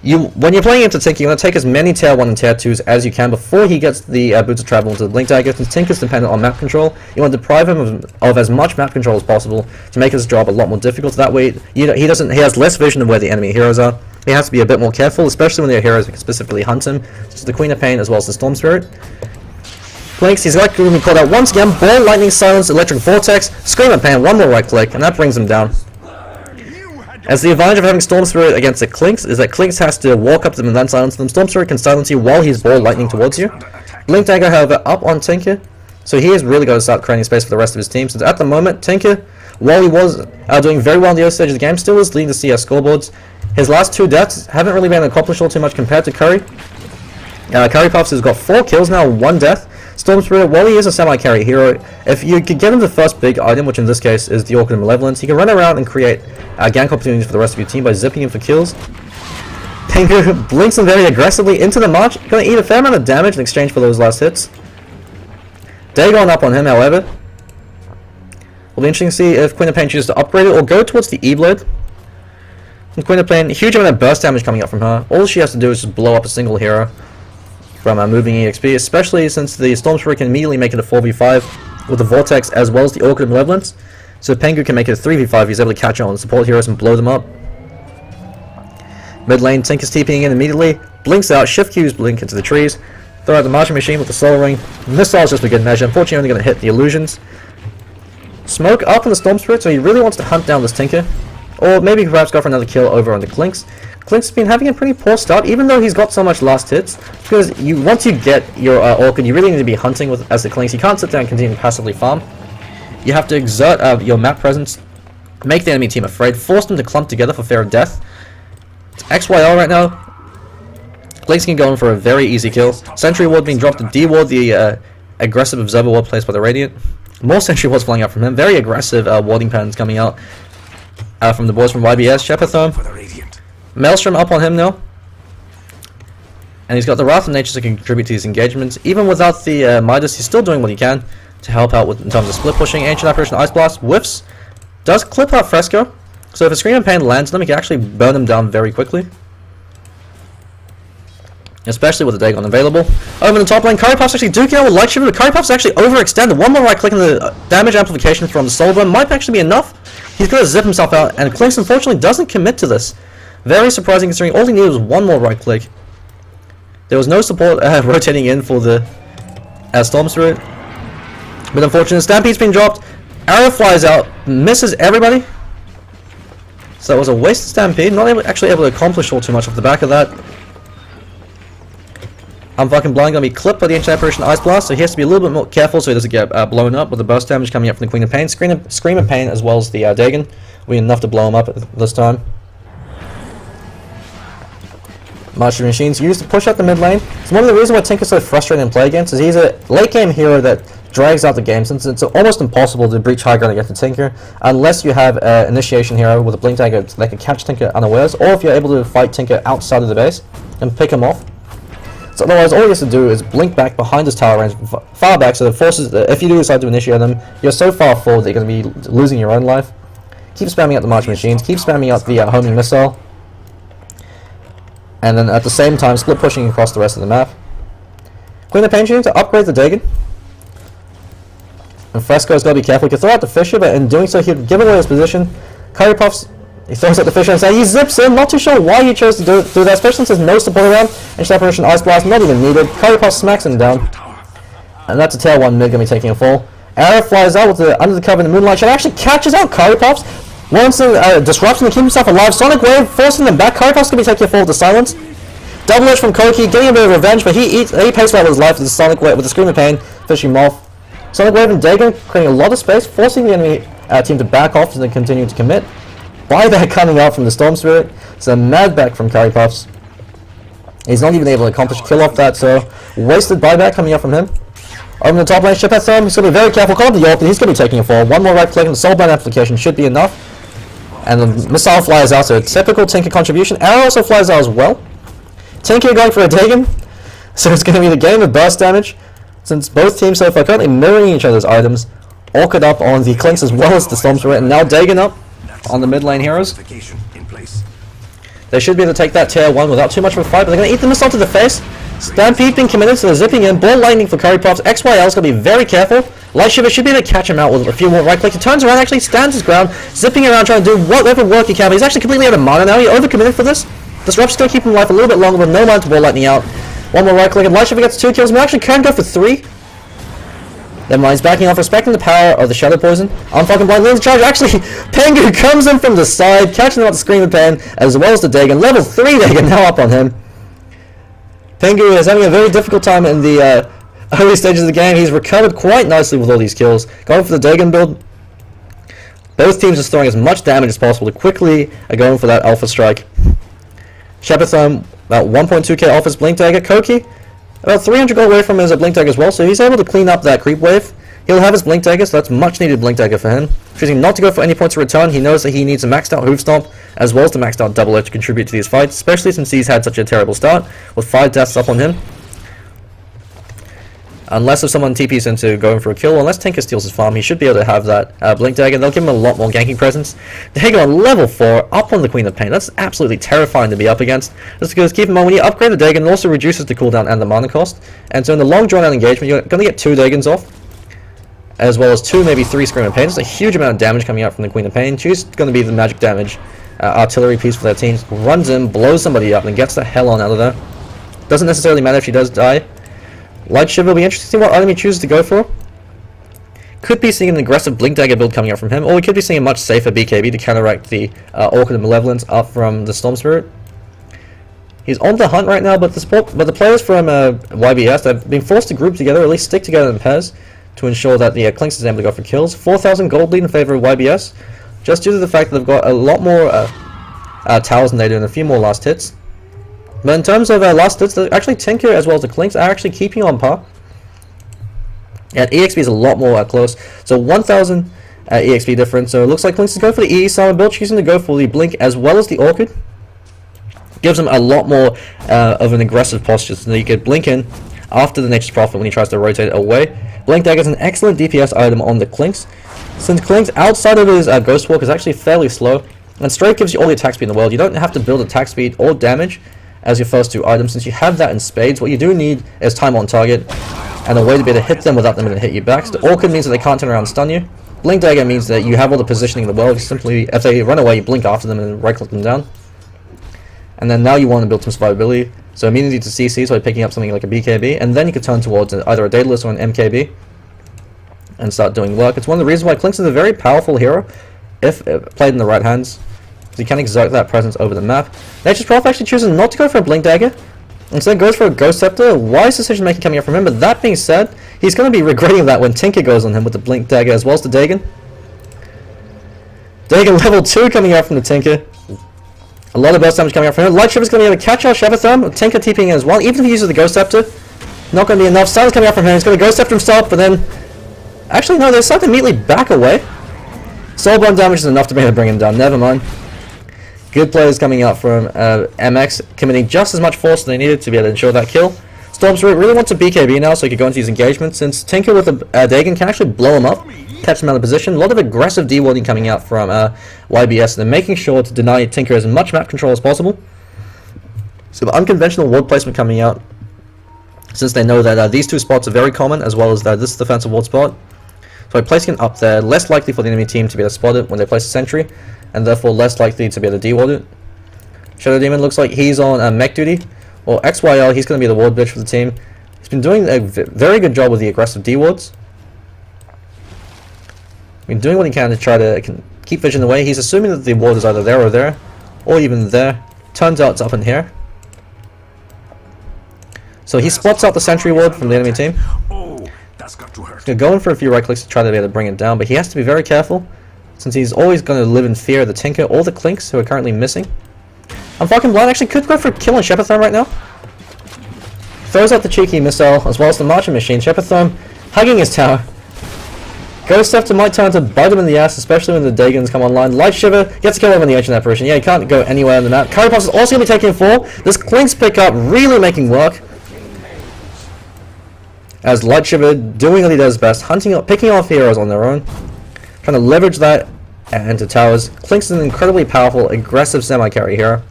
A: When you're playing into Tinker, you want to take as many tier 1 and tier 2s as you can before he gets the Boots of Travel into the Blink Dagger. Since Tinker's dependent on map control, you want to deprive him of as much map control as possible to make his job a lot more difficult. That way, he has less vision of where the enemy heroes are. He has to be a bit more careful, especially when their heroes can specifically hunt him, such as the Queen of Pain as well as the Storm Spirit. Clinkz, he's going to be called out once again. Ball, Lightning, Silence, Electric Vortex, Scream of Pain, one more right click, and that brings him down. As the advantage of having Storm Spirit against the Clinkz is that Clinkz has to walk up to them and then silence them. Storm Spirit can silence you while he's Ball Lightning towards you. Blink Dagger, however, up on Tinker, so he has really got to start creating space for the rest of his team, since at the moment, Tinker, while he was doing very well on the other stage of the game, still is leading the CS scoreboards. His last 2 deaths haven't really been accomplished all too much compared to Curry. Curry Puffs has got 4 kills now, 1 death. Storm Spirit, while he is a semi-carry hero, if you could get him the first big item, which in this case is the Orchid Malevolence, he can run around and create gank opportunities for the rest of your team by zipping him for kills. Pengu blinks him very aggressively into the march, going to eat a fair amount of damage in exchange for those last hits. Dagon up on him, however. Will be interesting to see if Queen of Pain chooses to upgrade it or go towards the E-Blade. And Queen of Pain, huge amount of burst damage coming up from her. All she has to do is just blow up a single hero from moving EXP, especially since the Storm Spirit can immediately make it a 4v5 with the Vortex as well as the Orchid Malevolence. So Pengu can make it a 3v5, he's able to catch on the support heroes and blow them up. Mid lane, Tinker's TPing in immediately, blinks out, shift Qs blink into the trees, throw out the Marching Machine with the Solar Ring. Missile's just a good measure, unfortunately only going to hit the illusions. Smoke up on the Storm Spirit, so he really wants to hunt down this Tinker. Or maybe perhaps go for another kill over on the Clinkz. Clinkz has been having a pretty poor start, even though he's got so much last hits. Because once you get your Orchid, you really need to be hunting as the Clinkz. You can't sit there and continue to passively farm. You have to exert your map presence, make the enemy team afraid, force them to clump together for fear of death. It's XYL right now. Clinkz can go in for a very easy kill. Sentry Ward being dropped to D-Ward the aggressive Observer Ward placed by the Radiant. More Sentry Wards flying out from him. Very aggressive warding patterns coming out from the boys from YBS. Shepatherm. Maelstrom up on him now. And he's got the Wrath of Nature to contribute to these engagements. Even without the Midas, he's still doing what he can to help out in terms of split pushing. Ancient Apparition Ice Blast whiffs. Does clip out Fresco. So if a Scream of Pain lands them, he can actually burn them down very quickly. Especially with the Dagon available. Over in the top lane, Curry Puffs actually duking out with Light Shiver, but Curry Puffs actually overextended. One more right click and the damage amplification from the Soul Burn might actually be enough. He's going to zip himself out, and Clinkz unfortunately doesn't commit to this. Very surprising considering all he needed was one more right click. There was no support rotating in for the Storm Spirit. But unfortunately, Stampede's been dropped. Arrow flies out, misses everybody. So that was a wasted Stampede, not actually able to accomplish all too much off the back of that. I'm fucking blind, gonna be clipped by the Ancient Apparition Ice Blast, so he has to be a little bit more careful so he doesn't get blown up with the burst damage coming up from the Queen of Pain. Scream of Pain as well as the Dagon will be enough to blow him up this time. Marching Machines used to push out the mid lane. It's one of the reasons why Tinker's so frustrating to play against is he's a late game hero that drags out the game since it's almost impossible to breach high ground against a Tinker unless you have an initiation hero with a Blink Dagger that can catch Tinker unawares, or if you're able to fight Tinker outside of the base and pick him off. So otherwise, all he has to do is blink back behind his tower range, far back, so that forces, if you do decide to initiate them, you're so far forward that you're going to be losing your own life. Keep spamming out the marching machines, keep spamming out the homing missile, and then at the same time split pushing across the rest of the map. Queen of Pain to upgrade the Dagon. And Fresco's got to be careful. He can throw out the Fisher, but in doing so he'd give away his position. Curry Puffs, he throws out the Fisher and he zips in. Not too sure why he chose to do that, especially since there's no support around. And Apparition Ice Blast, not even needed. Curry Puff smacks him down. And that's a tail 1 mid going to be taking a fall. Arrow flies out with the under the cover in the Moonlight Shot, actually catches out Curry Puffs. Wants to disrupt him to keep himself alive. Sonic Wave forcing them back. Curry Puffs going to be taking a fall with the Silence. Double edge from Koki, getting a bit of revenge, but he pays for his life with the Sonic Wave, with the Scream of Pain, fishing him off. Sonic Wave and Dagon creating a lot of space, forcing the enemy team to back off as they continue to commit. Buyback coming out from the Storm Spirit, so mad back from Curry Puffs. He's not even able to accomplish kill off that, so wasted buyback coming up from him. Over the top lane, Ship at Thumb, he's going to be very careful, call up the Yolo, but he's going to be taking a fall. One more right click and the Soulbind application should be enough. And the missile flies out, so a typical Tinker contribution. Arrow also flies out as well. Tinker going for a Dagon, so it's going to be the game of burst damage. Since both teams so far currently mirroring each other's items, Orchid up on the Clinkz as well as the Storm Spirit, and now Dagon up on the mid lane heroes. They should be able to take that tier 1 without too much of a fight, but they're going to eat the missile to the face. Stampede being committed, so they're zipping in. Ball lightning for Curry Puffs. XYL's going to be very careful. Light Shiver should be able to catch him out with a few more right clicks. He turns around, actually stands his ground, zipping around trying to do whatever work he can, but he's actually completely out of mana now. He overcommitted for this. Disrupt's going to keep him alive a little bit longer with no mana to ball lightning out. One more right click, and Light Shiver gets 2 kills. We actually can go for 3. Never mind, he's backing off, respecting the power of the Shadow Poison. Unfucking blind, leads the charge. Actually, Pengu comes in from the side, catching him out the Scream of Pain, as well as the Dagon. Level 3 Dagon now up on him. Pengu is having a very difficult time in the early stages of the game. He's recovered quite nicely with all these kills. Going for the Dagon build. Both teams are throwing as much damage as possible to quickly going for that Alpha Strike. Shepherdthumb, about 1.2k off his Blink Dagger. Koki, about 300 gold away from his Blink Dagger as well, so he's able to clean up that creep wave. He'll have his Blink Dagger, so that's much needed Blink Dagger for him. Choosing not to go for any points of return, he knows that he needs a maxed out Hoof Stomp, as well as the maxed out Double Edge to contribute to these fights, especially since he's had such a terrible start, with 5 deaths up on him. Unless if someone TPs into going for a kill, unless Tinker steals his farm, he should be able to have that Blink Dagger. They'll give him a lot more ganking presence. Dagon on level 4, up on the Queen of Pain. That's absolutely terrifying to be up against. Just because keep in mind, when you upgrade the Dagon, it also reduces the cooldown and the mana cost. And so in the long drawn out engagement, you're going to get 2 Dagons off, as well as 2, maybe 3 Scream of Pain. That's a huge amount of damage coming out from the Queen of Pain. She's going to be the magic damage artillery piece for their team. Runs in, blows somebody up, and gets the hell on out of there. Doesn't necessarily matter if she does die. Light Shiver will be interesting to see what item he chooses to go for. Could be seeing an aggressive Blink Dagger build coming out from him, or we could be seeing a much safer BKB to counteract the Orchid and Malevolence up from the Storm Spirit. He's on the hunt right now, but the players from YBS have been forced to group together, or at least stick together in pairs, to ensure that the Clinkz is able to go for kills. 4,000 gold lead in favor of YBS, just due to the fact that they've got a lot more towers than they do and a few more last hits. But in terms of last hits, actually Tinker as well as the Clinkz are actually keeping on par. And EXP is a lot more close. So 1,000 EXP difference. So it looks like Clinkz is going for the EE Summon build, choosing to go for the Blink as well as the Orchid. Gives him a lot more of an aggressive posture, so that you could blink in after the Nature's Prophet when he tries to rotate it away. Blink Dagger is an excellent DPS item on the Clinkz, since Clinkz outside of his Ghost Walk is actually fairly slow, and Straight gives you all the attack speed in the world. You don't have to build attack speed or damage as your first 2 items, since you have that in spades. What you do need is time on target, and a way to be able to hit them without them able to hit you back. So the Orchid means that they can't turn around and stun you. Blink Dagger means that you have all the positioning in the world. You simply, if they run away, you blink after them and right click them down. And then now you want to build some survivability, so immunity to CC, so by picking up something like a BKB, and then you can turn towards either a Daedalus or an MKB and start doing work. It's one of the reasons why Clinkz is a very powerful hero if played in the right hands. So you can exert that presence over the map. Nature's Prophet actually chooses not to go for a Blink Dagger, instead goes for a Ghost Scepter. Wise decision making coming up from him, but that being said, he's going to be regretting that when Tinker goes on him with the Blink Dagger as well as the Dagon. Dagon level 2 coming out from the Tinker. A lot of burst damage coming out from him. Light Shiver is going to be able to catch out Shepherdthumb. Tinker TPing as well, even if he uses the Ghost Scepter. Not going to be enough. Silence coming out from him. He's going to Ghost Scepter himself, but then Actually, no, they decide to immediately back away. Soulburn damage is enough to be able to bring him down. Never mind. Good players coming out from MX, committing just as much force as they needed to be able to ensure that kill. Storm Spirit really wants a BKB now, so he could go into these engagements, since Tinker with a Dagon can actually blow him up, catch him out of position. A lot of aggressive D-warding coming out from YBS, and they're making sure to deny Tinker as much map control as possible. So the unconventional ward placement coming out, since they know that these two spots are very common, as well as this defensive ward spot. So by placing it up there, less likely for the enemy team to be able to spot it when they place a sentry, and therefore less likely to be able to de-ward it. Shadow Demon looks like he's on mech duty. Well, XYL, he's going to be the ward bitch for the team. He's been doing a very good job with the aggressive D-wards. Been doing what he can to try to keep vision away. He's assuming that the ward is either there, or even there. Turns out it's up in here. So he spots out the sentry ward from the enemy team. He's going to go in for a few right clicks to try to be able to bring it down, but he has to be very careful, since he's always going to live in fear of the Tinker or the Clinkz, who are currently missing. I'm fucking blind. Actually could go for a kill on Shepardthrone right now. Throws out the cheeky missile as well as the marching machine. Shepardthrone hugging his tower. Ghost Scepter might turn to bite him in the ass, especially when the Dagons come online. Light Shiver gets a kill over in the ancient apparition. Yeah, he can't go anywhere on the map. Curry Puffs is also going to be taking 4. This Clinkz pickup really making work. As Light Shiver doing what he does best, picking off heroes on their own. Trying to leverage that into towers. Clinkz is an incredibly powerful, aggressive semi-carry hero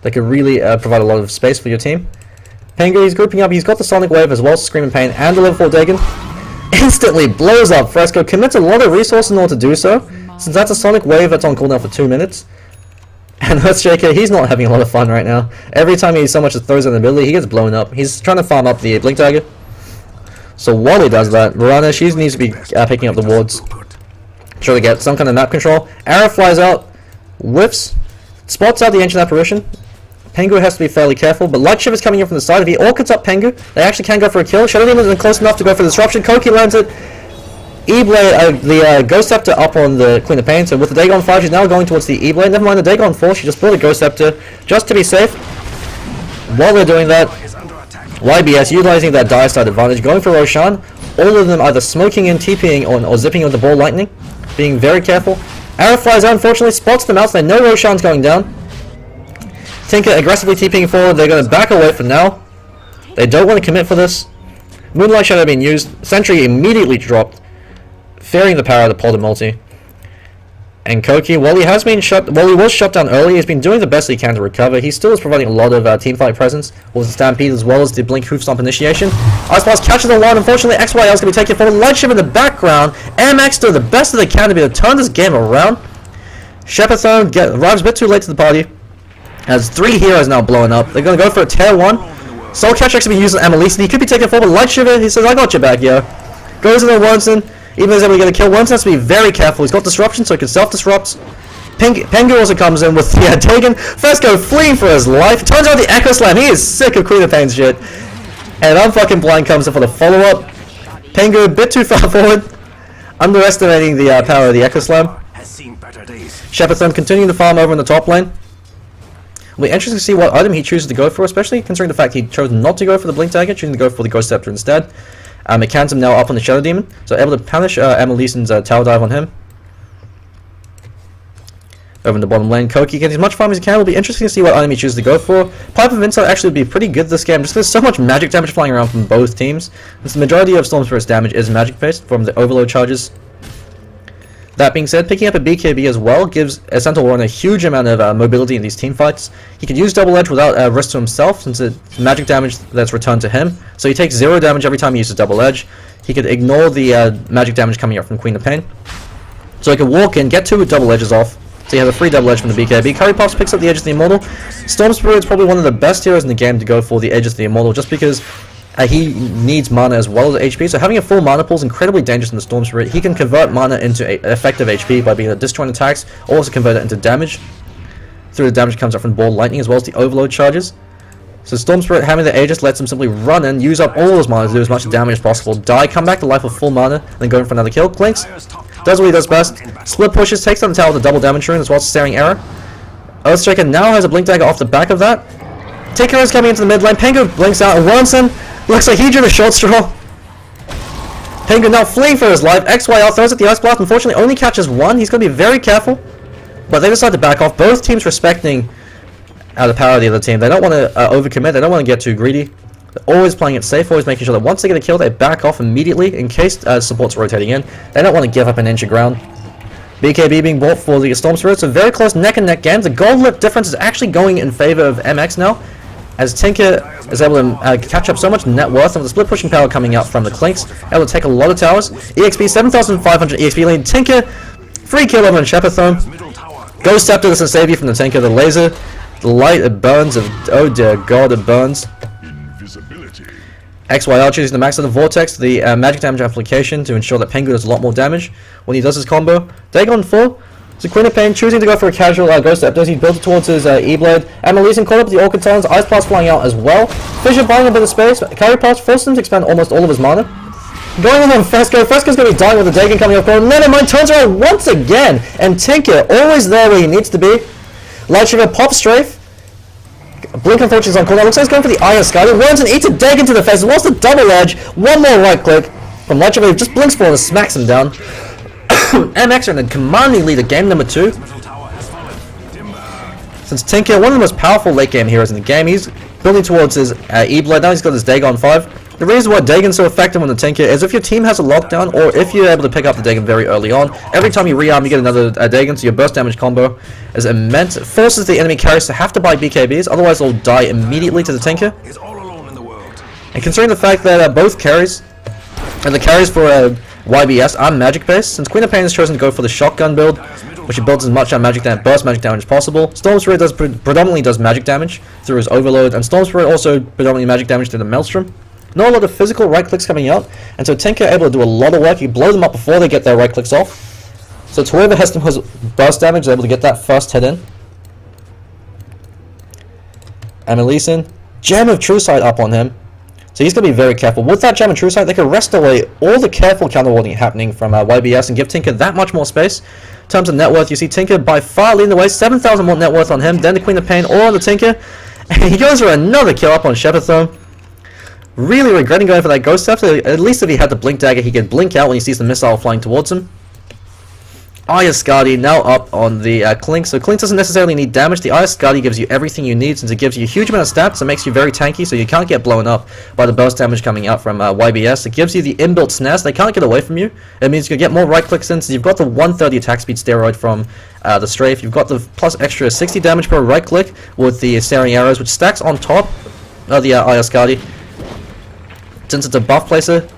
A: that could really provide a lot of space for your team. Pengu, he's grouping up. He's got the Sonic Wave as well as Screaming Pain and the level 4 Dagon. Instantly blows up Fresco. Commits a lot of resources in order to do so, since that's a Sonic Wave that's on cooldown for 2 minutes. And Earthshaker, he's not having a lot of fun right now. Every time he so much as throws an ability, he gets blown up. He's trying to farm up the Blink Dagger. So while he does that, Mirana, she needs to be picking up the wards. Try to get some kind of map control. Arrow flies out, whiffs, spots out the Ancient Apparition. Pengu has to be fairly careful, but Light Shiver's coming in from the side. If he orchids up Pengu, they actually can go for a kill. Shadow Demon isn't close enough to go for disruption. Koki lands it. E-Blade, the Ghost Scepter up on the Queen of Pain, so with the Dagon 5, she's now going towards the E-Blade. Never mind the Dagon 4, she just brought the Ghost Scepter just to be safe. While they're doing that, YBS utilizing that dire side advantage, going for Roshan. All of them either smoking in, TPing, or zipping with the ball lightning. Being very careful. Arrow flies out, unfortunately, spots them out, so they know Roshan's going down. Tinker aggressively TPing forward. They're going to back away for now. They don't want to commit for this. Moonlight Shadow being used. Sentry immediately dropped, fearing the power of the Polder multi. And Koki, while he was shut down early, he's been doing the best he can to recover. He still is providing a lot of teamfight presence with the Stampede as well as the Blink Hoof Stomp initiation. Ice Blast catches the line. Unfortunately, XYL is going to be taking forward. Light Shiver in the background. MX doing the best that they can to be able to turn this game around. Shepardthrone arrives a bit too late to the party. Has 3 heroes now blowing up. They're going to go for a tier 1. Soul Catcher actually being used on Amelise, and he could be taking forward. Light Shiver, he says, I got you back, yo. Goes in the Warrunner. Even though he's able to get a kill, Warrunner has to be very careful. He's got disruption, so he can self-disrupt. Pengu also comes in with the Dagon. Fresco fleeing for his life. Turns out the Echo Slam. He is sick of Queen of Pain's shit. And Unfucking Blind comes in for the follow-up. Pengu a bit too far forward. Underestimating the power of the Echo Slam. Shepardthrone continuing to farm over in the top lane. It'll be interesting to see what item he chooses to go for, especially considering the fact he chose not to go for the Blink Dagger, choosing to go for the Ghost Scepter instead. Mechanism now up on the Shadow Demon, so able to punish Emily's tower dive on him. Over in the bottom lane, Koki getting as much farm as he can. It'll be interesting to see what item he chooses to go for. Pipe of Insight actually would be pretty good this game, just because there's so much magic damage flying around from both teams. Since the majority of Storm Spirit's damage is magic based from the overload charges. That being said, picking up a BKB as well gives Centaur Warrunner a huge amount of mobility in these team fights. He can use Double Edge without risk to himself, since it's magic damage that's returned to him. So he takes 0 damage every time he uses Double Edge. He could ignore the magic damage coming up from Queen of Pain. So he can walk in, get 2 Double Edges off. So he has a free Double Edge from the BKB. Curry Pops picks up the Edge of the Immortal. Storm Spirit is probably one of the best heroes in the game to go for the Edge of the Immortal, just because he needs mana as well as HP, so having a full mana pool is incredibly dangerous in the Storm Spirit. He can convert mana into effective HP by being able to disjoint attacks, or also convert it into damage through the damage that comes up from Ball Lightning as well as the overload charges. So Storm Spirit having the Aegis lets him simply run in, use up all his mana to do as much damage as possible, die, come back to life with full mana, and then go in for another kill. Clinkz does what he does best, split pushes, takes down the tower with a double damage rune as well as Staring Arrow. Earthshaker now has a Blink Dagger off the back of that. Tinker is coming into the mid lane, Pengu blinks out, and Warrunner looks like he drew a short straw. Penguin now fleeing for his life. XYL throws at the Ice Blast. Unfortunately, only catches one. He's going to be very careful. But they decide to back off. Both teams respecting the power of the other team. They don't want to overcommit. They don't want to get too greedy. They're always playing it safe. Always making sure that once they get a kill, they back off immediately in case support's rotating in. They don't want to give up an inch of ground. BKB being brought for the Storm Spirit. It's a very close neck and neck game. The gold lip difference is actually going in favor of MX now, as Tinker is able to catch up so much net worth, and with the split pushing power coming out from the Clinkz, able to take a lot of towers. EXP 7,500 EXP lead. Tinker, free kill over on Shepherthome. Ghost Scepter doesn't save you from the Tinker. The laser, the light, it burns. Oh dear god, it burns. XYL choosing the max of the Vortex, the magic damage application to ensure that Penguin does a lot more damage when he does his combo. Dagon 4. So Queen of Pain choosing to go for a casual Ghost Scepter. He builds it towards his E-Blade. And Melisen caught up with the Orchid Talons. Ice Blast flying out as well. Fissure buying a bit of space. Carry Pass forces him to expend almost all of his mana. Going in on Fresco. Fresco's going to be dying with the Dagon coming up. Never mind, turns around once again. And Tinker, always there where he needs to be. Light Shiver pops strafe. Blink unfortunately is on cooldown. Looks like he's going for the Eye of Sky. Warrunner eats a Dagon to the face. Wants the double edge. One more right click from Light Shiver. Just blinks forward and smacks him down. MX are in a commanding lead at game number 2. Since Tinker, one of the most powerful late game heroes in the game, he's building towards his E-Blade. Now he's got his Dagon 5. The reason why Dagon's so effective on the Tinker is if your team has a lockdown, or if you're able to pick up the Dagon very early on, every time you rearm you get another Dagon, so your burst damage combo is immense. It forces the enemy carries to have to buy BKBs, otherwise they'll die immediately to the Tinker. And considering the fact that both carries, and the carries for YBS are magic based, since Queen of Pain has chosen to go for the shotgun build, which he builds as much burst magic damage as possible. Storm Spirit predominantly does magic damage through his Overload, and Storm Spirit also predominantly magic damage through the Maelstrom. Not a lot of physical right clicks coming out, and so Tinker able to do a lot of work. You blow them up before they get their right clicks off. So to whoever has the most burst damage is able to get that first hit in. And Melisen, Gem of True Sight up on him. So he's going to be very careful. With that Gem and True Sight, they can wrest away all the careful counterwarding happening from YBS and give Tinker that much more space. In terms of net worth, you see Tinker by far leading the way. 7,000 more net worth on him, then the Queen of Pain, all on the Tinker. And he goes for another kill up on Shepherthome. Really regretting going for that Ghost Scepter. At least if he had the Blink Dagger, he could blink out when he sees the missile flying towards him. Eye of Skadi now up on the Clinkz. So Clinkz doesn't necessarily need damage. The Eye of Skadi gives you everything you need, since it gives you a huge amount of stats. It makes you very tanky, so you can't get blown up by the burst damage coming out from YBS. It gives you the inbuilt snares. They can't get away from you. It means you can get more right clicks in, since you've got the 130 attack speed steroid from the strafe. You've got the plus extra 60 damage per right click with the staring arrows, which stacks on top of the Eye of Skadi. Since it's a buff placer,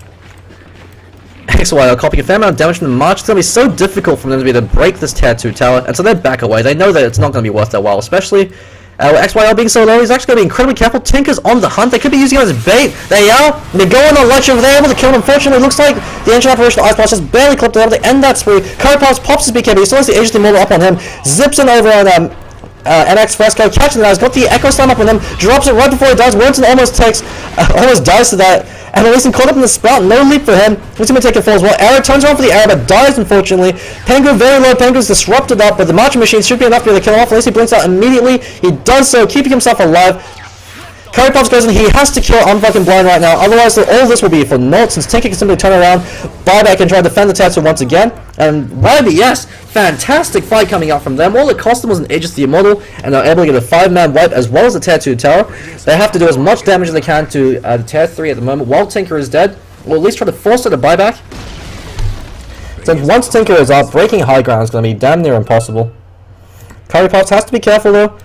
A: XYL copying a fair amount of damage from the March. It's going to be so difficult for them to be able to break this tier 2 tower, and so they back away. They know that it's not going to be worth their while, especially with XYL being so low. He's actually going to be incredibly careful. Tinker's on the hunt. They could be using him as bait. They are. They're going on Ledger. They're able to kill him. Unfortunately, it looks like the Ancient Apparition Ice Blast just barely clipped. They're able to end that spree. Curry Pass pops his BKB. He still has the Agency Mortal up on him. Zips in over on NX Fresco, catching the eyes, got the Echo Slam up on him, drops it right before he dies. Warrunner almost dies to that. And Melisen caught up in the spout, no leap for him. He's going to take a fall as well. Arrow turns around for the arrow, but dies unfortunately. Penguin very low. Penguin's disrupted up, but the Marching Machine should be enough to be able to kill him off. At least he blinks out immediately. He does so, keeping himself alive. Curry Pops goes in. He has to kill Unfucking Blind right now. Otherwise, all this will be for naught, since Tinker can simply turn around, buy back, and try to defend the Tatsu once again. And YBS, fantastic fight coming out from them. All it cost them was an Aegis the Immortal, and they're able to get a 5-man wipe as well as the Tier 2 tower. They have to do as much damage as they can to the Tier 3 at the moment while Tinker is dead, or at least try to force it to buy back. So once Tinker is up, breaking high ground is going to be damn near impossible. Curry Pops has to be careful though.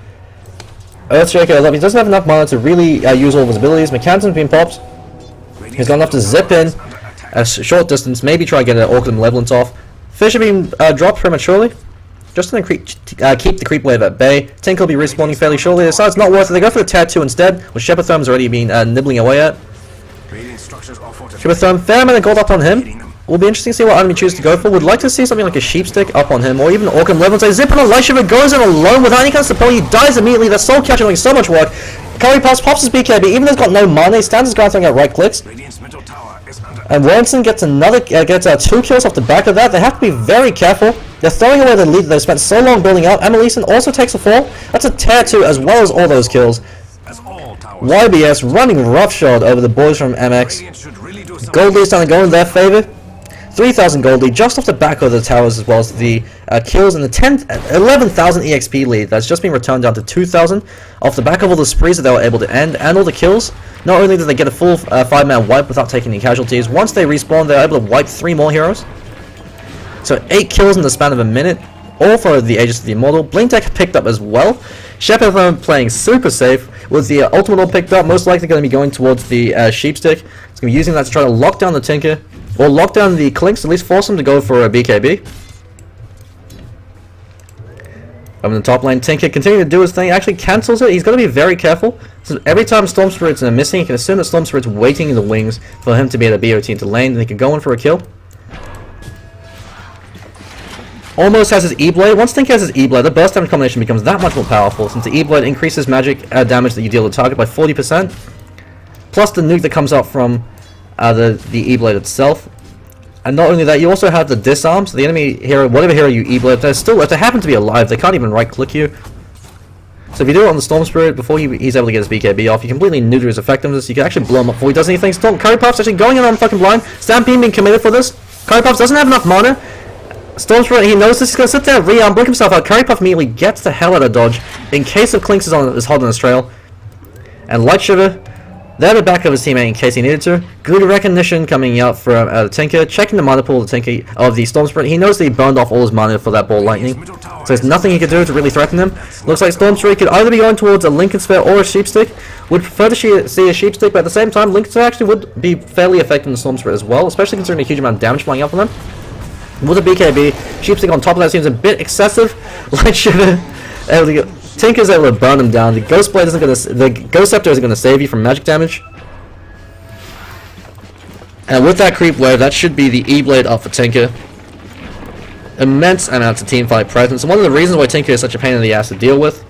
A: Earthshaker, he doesn't have enough mana to really use all of his abilities. Mechanism's been popped. He's got enough to zip in a short distance, maybe try to get an Orchid Malevolence off. Fissure being dropped prematurely, just to keep the creep wave at bay. Tinker will be respawning fairly shortly. They decide it's not worth it. They go for the Tier 2 instead, which Shepherthome's already been nibbling away at. Shepherthome, fair amount of gold up on him. Will be interesting to see what item he chooses to go for. Would like to see something like a Sheepstick up on him, or even Orchid Malevolence. They zip on a Light Shiver, goes in alone without any kind of support. He dies immediately. The Soul Catcher doing so much work. Curry Pass pops his BKB, even though he's got no mana. He stands his ground throwing out right clicks. And Warrunner gets 2 kills off the back of that. They have to be very careful. They're throwing away the lead that they've spent so long building out. And Melisen also takes a fall. That's a Tier 2 as well as all those kills. YBS running roughshod over the boys from MX. Gold lead starting to go in their favor. 3,000 gold lead just off the back of the towers, as well as the kills, and the 11,000 EXP lead that's just been returned down to 2,000 off the back of all the sprees that they were able to end and all the kills. Not only did they get a full 5-man wipe without taking any casualties, once they respawn, they're able to wipe 3 more heroes. So 8 kills in the span of a minute, all for the Aegis of the Immortal. Blink Deck picked up as well. Shepard playing super safe with the Ultimate all picked up, most likely going to be going towards the Sheepstick. It's going to be using that to try to lock down the Tinker, or lock down the Clinkz, at least force him to go for a BKB. Over in the top lane, Tinker continuing to do his thing, actually cancels it. He's got to be very careful. So every time Storm Spirit's missing, he can assume that Storm Spirit's waiting in the wings for him to be able to BOT into lane, and he can go in for a kill. Almost has his E-Blade. Once Tinker has his E-Blade, the burst damage combination becomes that much more powerful, since the E-Blade increases magic damage that you deal to the target by 40%, plus the nuke that comes out from the E-Blade itself. And not only that, you also have the disarm, so the enemy hero, whatever hero you E-Blade, if they happen to be alive, they can't even right-click you. So if you do it on the Storm Spirit before he's able to get his BKB off, you completely neuter his effectiveness. You can actually blow him up before he does anything. Curry Puff's actually going in on fucking blind. Stampede being committed for this. Curry Puff doesn't have enough mana. Storm Spirit, he knows this. He's going to sit there, re-arm, blink himself out. Curry Puff immediately gets the hell out of dodge in case of Clinkz is holding his trail. And Light Shiver, there the back of his teammate in case he needed to. Good recognition coming out from the Tinker, checking the mana pool of the Storm Spirit. He knows that he burned off all his mana for that ball lightning, so there's nothing he could do to really threaten him. Looks like Storm Spirit could either be going towards a Lincoln Sphere or a Sheepstick. Would prefer to see a Sheepstick, but at the same time, Lincoln Sphere actually would be fairly effective in the Storm Spirit as well, especially considering a huge amount of damage flying out from them. With a BKB, Sheepstick on top of that seems a bit excessive. Light Shiver, Tinker's able to burn him down. The Ghost Blade the Ghost Scepter isn't going to save you from magic damage. And with that creep wave, that should be the E-Blade up for Tinker. Immense amounts of teamfight presence, and one of the reasons why Tinker is such a pain in the ass to deal with.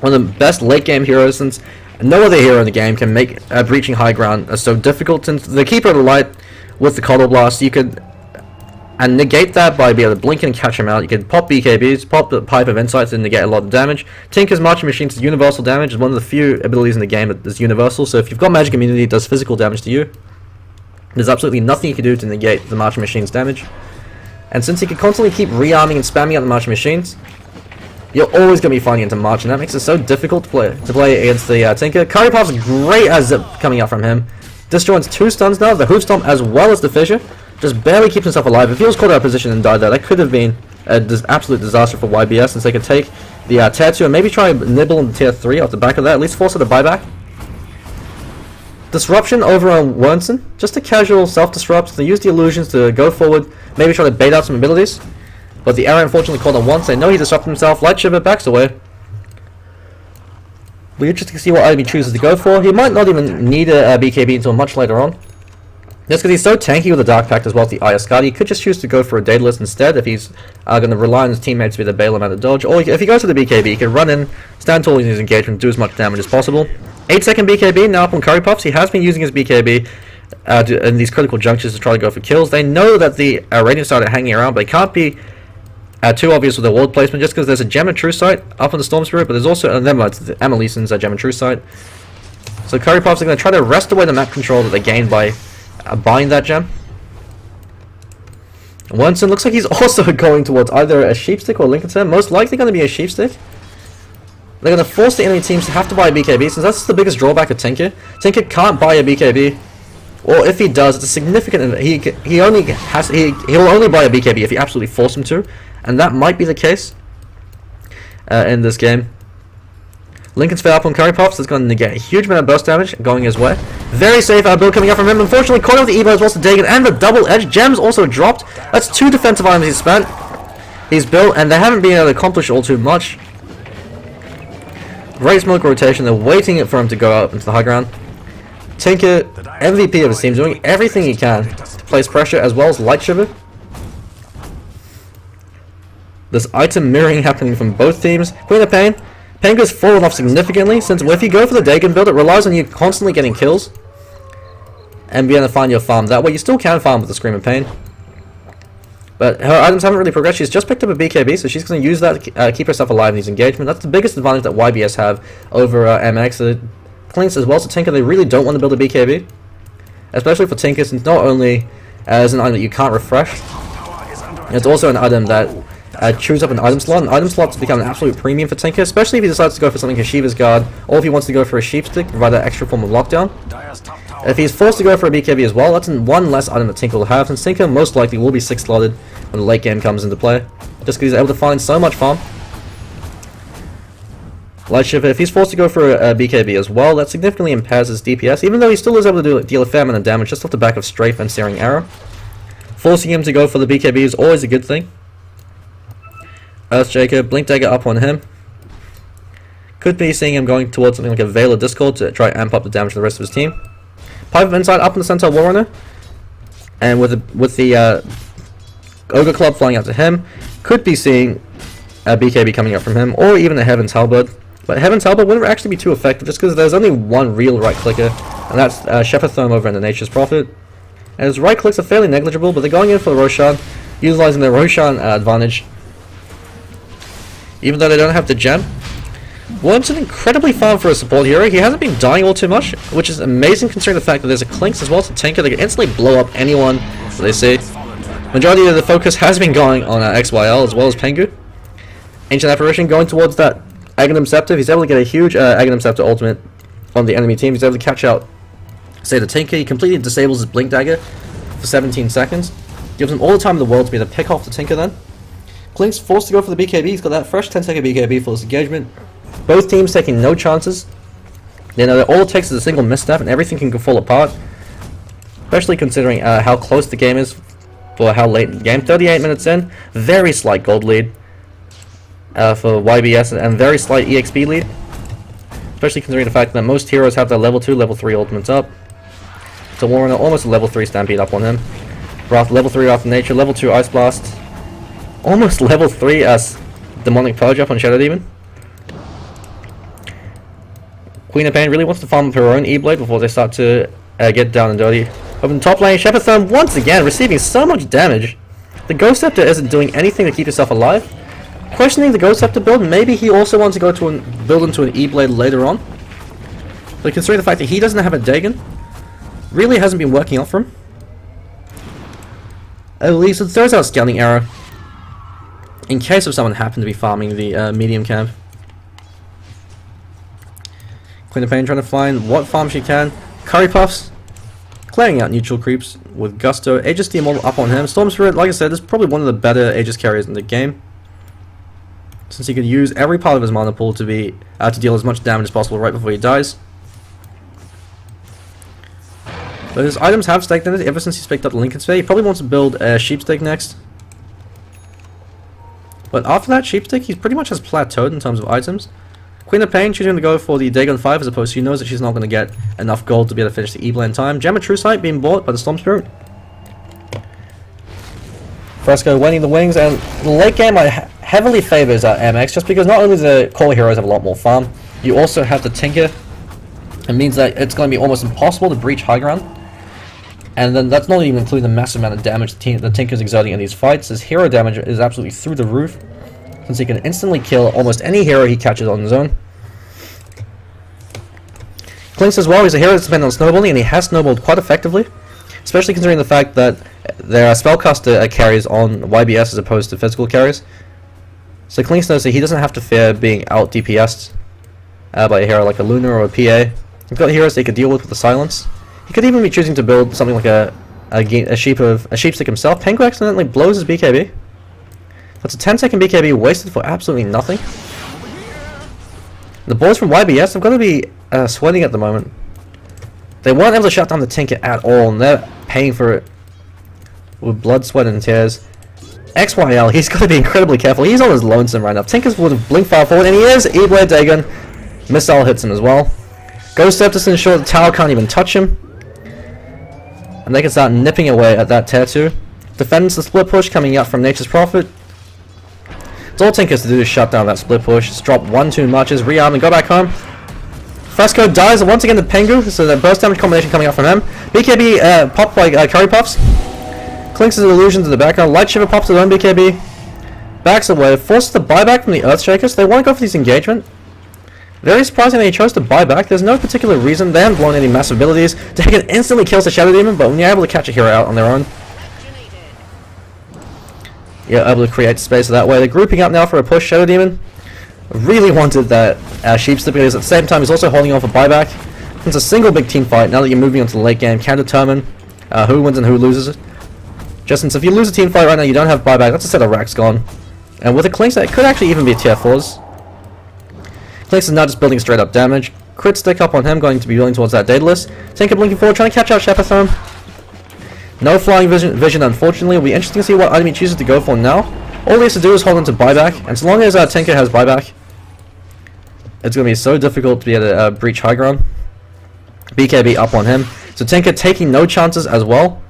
A: One of the best late game heroes, since no other hero in the game can make breaching high ground so difficult. Since the Keeper of the Light with the Coddle Blast, you could negate that by being able to blink and catch him out. You can pop BKBs, pop the Pipe of Insights and negate a lot of damage. Tinker's Marching Machine's universal damage is one of the few abilities in the game that is universal, so if you've got magic immunity, it does physical damage to you. There's absolutely nothing you can do to negate the Marching Machine's damage. And since you can constantly keep rearming and spamming out the Marching Machines, you're always going to be finding into March, and that makes it so difficult to play against the Tinker. Curry Puff's great as zip coming out from him. Disjoints 2 stuns now, the Hoof Stomp as well as the Fissure. Just barely keeps himself alive. If he was caught out of position and died there, that could have been an absolute disaster for YBS, since they could take the Tier 2 and maybe try and nibble on the Tier 3 off the back of that, at least force it a buyback. Disruption over on Warrunner, just a casual self-disrupt. They use the illusions to go forward, maybe try to bait out some abilities. But the arrow unfortunately caught on once. They know he disrupted himself. Light Shiver backs away. We're interested to see what item he chooses to go for. He might not even need a BKB until much later on. Just because he's so tanky with the Dark Pact as well as the Ayascadi, he could just choose to go for a Daedalus instead if he's going to rely on his teammates to be the bail him out of dodge. Or if he goes to the BKB, he can run in, stand tall in his engagement, do as much damage as possible. 8-second BKB now up on Curry Puffs. He has been using his BKB in these critical junctures to try to go for kills. They know that the Radiant started hanging around, but they can't be too obvious with their ward placement, just because there's a Gem and True Sight up on the Storm Spirit, but there's also the Amaleison's Gem and True Sight. So Curry Puffs are going to try to wrest away the map control that they gained by buying that gem. Warrunner looks like he's also going towards either a Sheepstick or Lincoln Sphere. Most likely going to be a Sheepstick. They're going to force the enemy teams to have to buy a BKB, since that's the biggest drawback of Tinker. Tinker can't buy a BKB, or if he does, it's a significant. He'll only buy a BKB if you absolutely force him to, and that might be the case in this game. Lincoln Sphere up on Curry Puffs is going to negate a huge amount of burst damage going his way. Very safe build coming up from him. Unfortunately, caught out with the Evo as well as the Dagon and the double edge. Gems also dropped. That's 2 defensive items he's spent. He's built, and they haven't been able to accomplish all too much. Great smoke rotation. They're waiting for him to go up into the high ground. Tinker, MVP of his team, doing everything he can to place pressure as well as Light Shiver. There's item mirroring happening from both teams. Queen of Pain. Pain goes fallen off significantly, since if you go for the Dagon build, it relies on you constantly getting kills and being able to find your farm that way. You still can farm with the Scream of Pain, but her items haven't really progressed. She's just picked up a BKB, so she's going to use that to keep herself alive in these engagements. That's the biggest advantage that YBS have over MX. Clinkz as well, so Tinker, they really don't want to build a BKB. especially for Tinker, since not only is an item that you can't refresh, it's also an item that chews up an item slot. An item slot's become an absolute premium for Tinker, especially if he decides to go for something like Shiva's Guard, or if he wants to go for a Sheep Stick to provide that extra form of lockdown. If he's forced to go for a BKB as well, that's one less item that Tinker will have, since Tinker most likely will be 6 slotted when the late game comes into play, just because he's able to find so much farm. Light Shiver, if he's forced to go for a BKB as well, that significantly impairs his DPS, even though he still is able to deal a fair amount of damage just off the back of Strafe and Searing Arrow. Forcing him to go for the BKB is always a good thing. Earthshaker, Blink Dagger up on him. Could be seeing him going towards something like a Veil or Discord to try and amp up the damage to the rest of his team. Pipe of Insight up on the Centaur Warrunner. And with the Ogre Club flying out to him, could be seeing a BKB coming up from him, or even a Heaven's Halberd. But Heaven's Halberd wouldn't actually be too effective just because there's only one real right clicker, and that's Shepherd Therm over in the Nature's Prophet. And his right clicks are fairly negligible, but they're going in for the Roshan, utilizing their Roshan advantage. Even though they don't have the gem. Worm's an incredibly farm for a support hero. He hasn't been dying all too much, which is amazing considering the fact that there's a Clinkz as well as a Tinker that can instantly blow up anyone that they see. Majority of the focus has been going on XYL as well as Pengu. Ancient Apparition going towards that Aghanim Scepter. He's able to get a huge Aghanim Scepter ultimate on the enemy team. He's able to catch out, say, the Tinker. He completely disables his Blink Dagger for 17 seconds. Gives him all the time in the world to be able to pick off the Tinker then. Clinkz forced to go for the BKB. He's got that fresh 10-second BKB for this engagement. Both teams taking no chances. You know, all it takes is a single misstep and everything can fall apart. Especially considering how close the game is for how late in the game. 38 minutes in. Very slight gold lead for YBS and very slight EXP lead. Especially considering the fact that most heroes have their level 2, level 3 ultimates up. So Warrunner almost a level 3 Stampede up on him. Wrath level 3 Wrath of Nature, level 2 Ice Blast. Almost level 3 as Demonic Purge up on Shadow Demon. Queen of Pain really wants to farm up her own E-Blade before they start to get down and dirty. Over in the top lane, Shepherd Therm once again receiving so much damage. The Ghost Scepter isn't doing anything to keep himself alive. Questioning the Ghost Scepter build, maybe he also wants to go to build into an E-Blade later on. But considering the fact that he doesn't have a Dagon, really hasn't been working out for him. At least it throws out Scouting Arrow in case of someone happened to be farming the medium camp. Queen of Pain trying to find what farm she can. Curry Puffs, clearing out neutral creeps with gusto. Aegis the Immortal up on him. Storm Spirit, like I said, is probably one of the better Aegis carriers in the game, since he could use every part of his mana pool to deal as much damage as possible right before he dies. But his items have staked in it ever since he's picked up the Lincoln Sphere. He probably wants to build a Sheepstick next. But after that Sheepstick, he pretty much has plateaued in terms of items. Queen of Pain choosing to go for the Dagon 5 as opposed to she knows that she's not going to get enough gold to be able to finish the E-Blade in time. Gem of True Sight being bought by the Storm Spirit. Fresco winning the wings, and the late game heavily favors MX just because not only do the core heroes have a lot more farm, you also have the Tinker. It means that it's going to be almost impossible to breach high ground. And then that's not even including the massive amount of damage the Tinker's exerting in these fights. His hero damage is absolutely through the roof, since he can instantly kill almost any hero he catches on his own. Clinkz as well, he's a hero that's dependent on snowballing, and he has snowballed quite effectively, especially considering the fact that there are spellcaster carries on YBS as opposed to physical carries. So Clinkz knows that he doesn't have to fear being out DPS'd by a hero like a Luna or a PA. He's got heroes that he could deal with the silence. He could even be choosing to build something like a Sheepstick himself. Pengu accidentally blows his BKB. That's a 10-second BKB wasted for absolutely nothing. The boys from YBS have got to be sweating at the moment. They weren't able to shut down the Tinker at all, and they're paying for it with blood, sweat, and tears. XYL, he's got to be incredibly careful. He's on his lonesome right now. Tinker's would have blinked far forward, and he is. E-Blade Dagon. Missile hits him as well. Ghost Scepter to ensure the tower can't even touch him. And they can start nipping away at that tier 2. Defends the split push coming out from Nature's Prophet. It's all Tinker's to do is shut down that split push. Just drop 1-2 marches, rearm, and go back home. Fresco dies once again to Pengu, so the burst damage combination coming out from him. BKB popped by Curry Puffs. Clinkz his illusion to the background. Light Shiver pops his own BKB. Backs away, forces the buyback from the Earthshakers. They want to go for this engagement. Very surprising that he chose to buy back. There's no particular reason. They haven't blown any massive abilities. Tekken instantly kills the Shadow Demon, but when you're able to catch a hero out on their own, you're able to create space that way. They're grouping up now for a push. Shadow Demon really wanted that Sheepstick, because at the same time he's also holding on for buyback. It's a single big team fight. Now that you're moving on to the late game, can determine who wins and who loses it. Just since if you lose a team fight right now, you don't have buyback. That's a set of racks gone. And with a Clinkz, that could actually even be tier 4s. Clinkz is now just building straight up damage. Crit stick up on him, going to be building towards that Daedalus. Tinker blinking forward, trying to catch out Shepherthorn. No flying vision, unfortunately. It'll be interesting to see what item he chooses to go for now. All he has to do is hold on to buyback, and so long as Tinker has buyback, it's going to be so difficult to be able to breach high ground. BKB up on him. So Tinker taking no chances as well.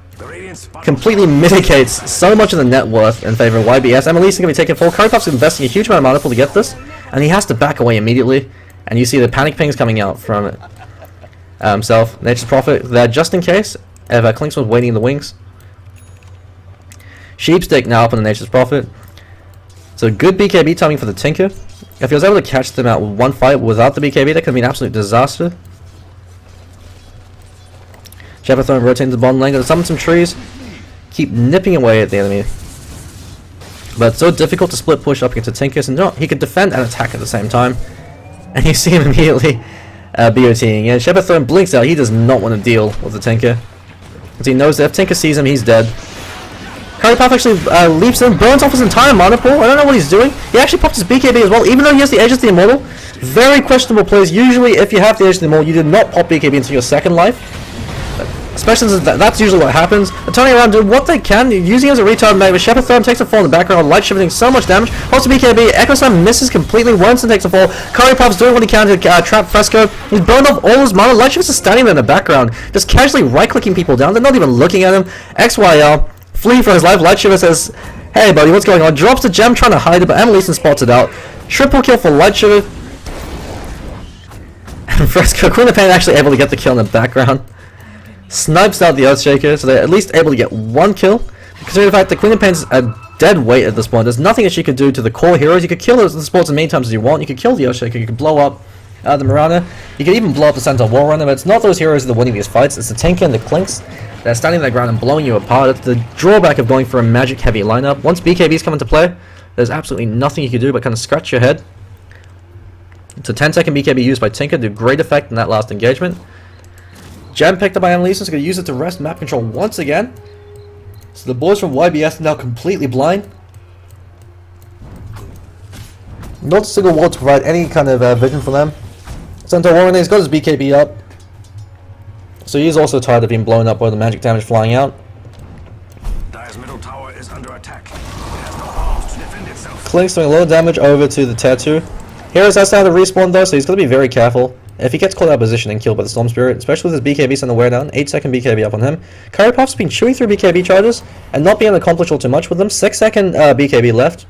A: Completely mitigates so much of the net worth in favor of YBS. Emily's going to be taking full. Currypuff's investing a huge amount of mana pool to get this, and he has to back away immediately. And you see the panic pings coming out from it. Himself. Nature's Prophet there just in case if Clinkz was waiting in the wings. Sheepstick now up on the Nature's Prophet. So good BKB timing for the Tinker. If he was able to catch them out with one fight without the BKB, that could have been an absolute disaster. Shepherthorn rotating the bottom lane, gonna summon some trees, keep nipping away at the enemy. But it's so difficult to split push up against Tinker, and no, he could defend and attack at the same time. And you see him immediately BOTing. And Shepherthorn blinks out, he does not want to deal with the Tinker. Because he knows that if Tinker sees him, he's dead. Currypuff actually leaps in, burns off his entire mana pool. I don't know what he's doing. He actually popped his BKB as well, even though he has the Edge of the Immortal. Very questionable plays. Usually, if you have the Edge of the Immortal, you do not pop BKB until your second life. Especially since that's usually what happens. They're turning around, doing what they can, using it as a retard mate. But Shepherthorn takes a fall in the background, Light Shiver doing so much damage. Also BKB, Echo Slam misses completely, Warrunner takes a fall. Currypuff's doing what he can to trap Fresco. He's burned off all his mana. Light Shiver's just standing there in the background, just casually right-clicking people down. They're not even looking at him. XYL, fleeing for his life. Light Shiver says, hey buddy, what's going on? Drops the gem, trying to hide it, but Emilyson spots it out. Triple kill for Light Shiver. And Fresco, Queen of Pain actually able to get the kill in the background. Snipes out the Earthshaker, so they're at least able to get one kill. Considering the fact that Queen of Pain's a dead weight at this point, there's nothing that she could do to the core heroes. You could kill the sports as many times as you want. You could kill the Earthshaker, you could blow up the Mirana, you could even blow up the Centaur Warrunner, but it's not those heroes that are winning these fights, it's the Tinker and the Clinkz that are standing on the ground and blowing you apart. It's the drawback of going for a magic heavy lineup. Once BKBs come into play, there's absolutely nothing you can do but kind of scratch your head. It's a 10-second BKB used by Tinker, did great effect in that last engagement. Gem picked up by Emilyson, so going to use it to rest map control once again. So the boys from YBS are now completely blind. Not a single wall to provide any kind of vision for them. Centaur Warrunner has got his BKB up. So he's also tired of being blown up by the magic damage flying out.
B: Dire's middle tower is under attack. It has no arms to defend itself.
A: Clinkz doing a lot of damage over to the tier 2. Heroes has now to respawn though, so he's got to be very careful. If he gets caught out of position and killed by the Storm Spirit, especially with his BKB sent the wear down, 8-second BKB up on him. Currypuff's been chewing through BKB charges and not being able to accomplish all too much with them. 6-second BKB left.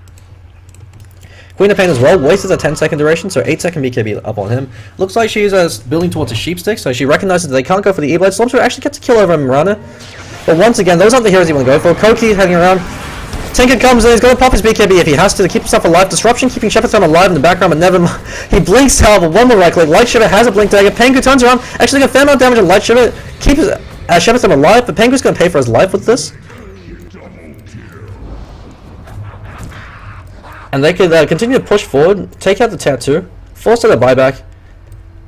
A: Queen of Pain as well, wasted a 10-second duration, so 8-second BKB up on him. Looks like she's building towards a Sheepstick, so she recognizes that they can't go for the E-Blade. Storm Spirit actually gets a kill over Mirana. But once again, those aren't the heroes you want to go for. Koki heading around. Tinker comes in, he's going to pop his BKB if he has to keep himself alive. Disruption keeping Shepherthorn alive in the background, but never mind. He blinks out, but one more right click. Light Shiver has a blink dagger. Pengu turns around, actually got a fair amount of damage on Light Shiver. Keeps Shepherthorn alive, but Pengu's going to pay for his life with this. And they could continue to push forward, take out the tattoo, force out a buyback.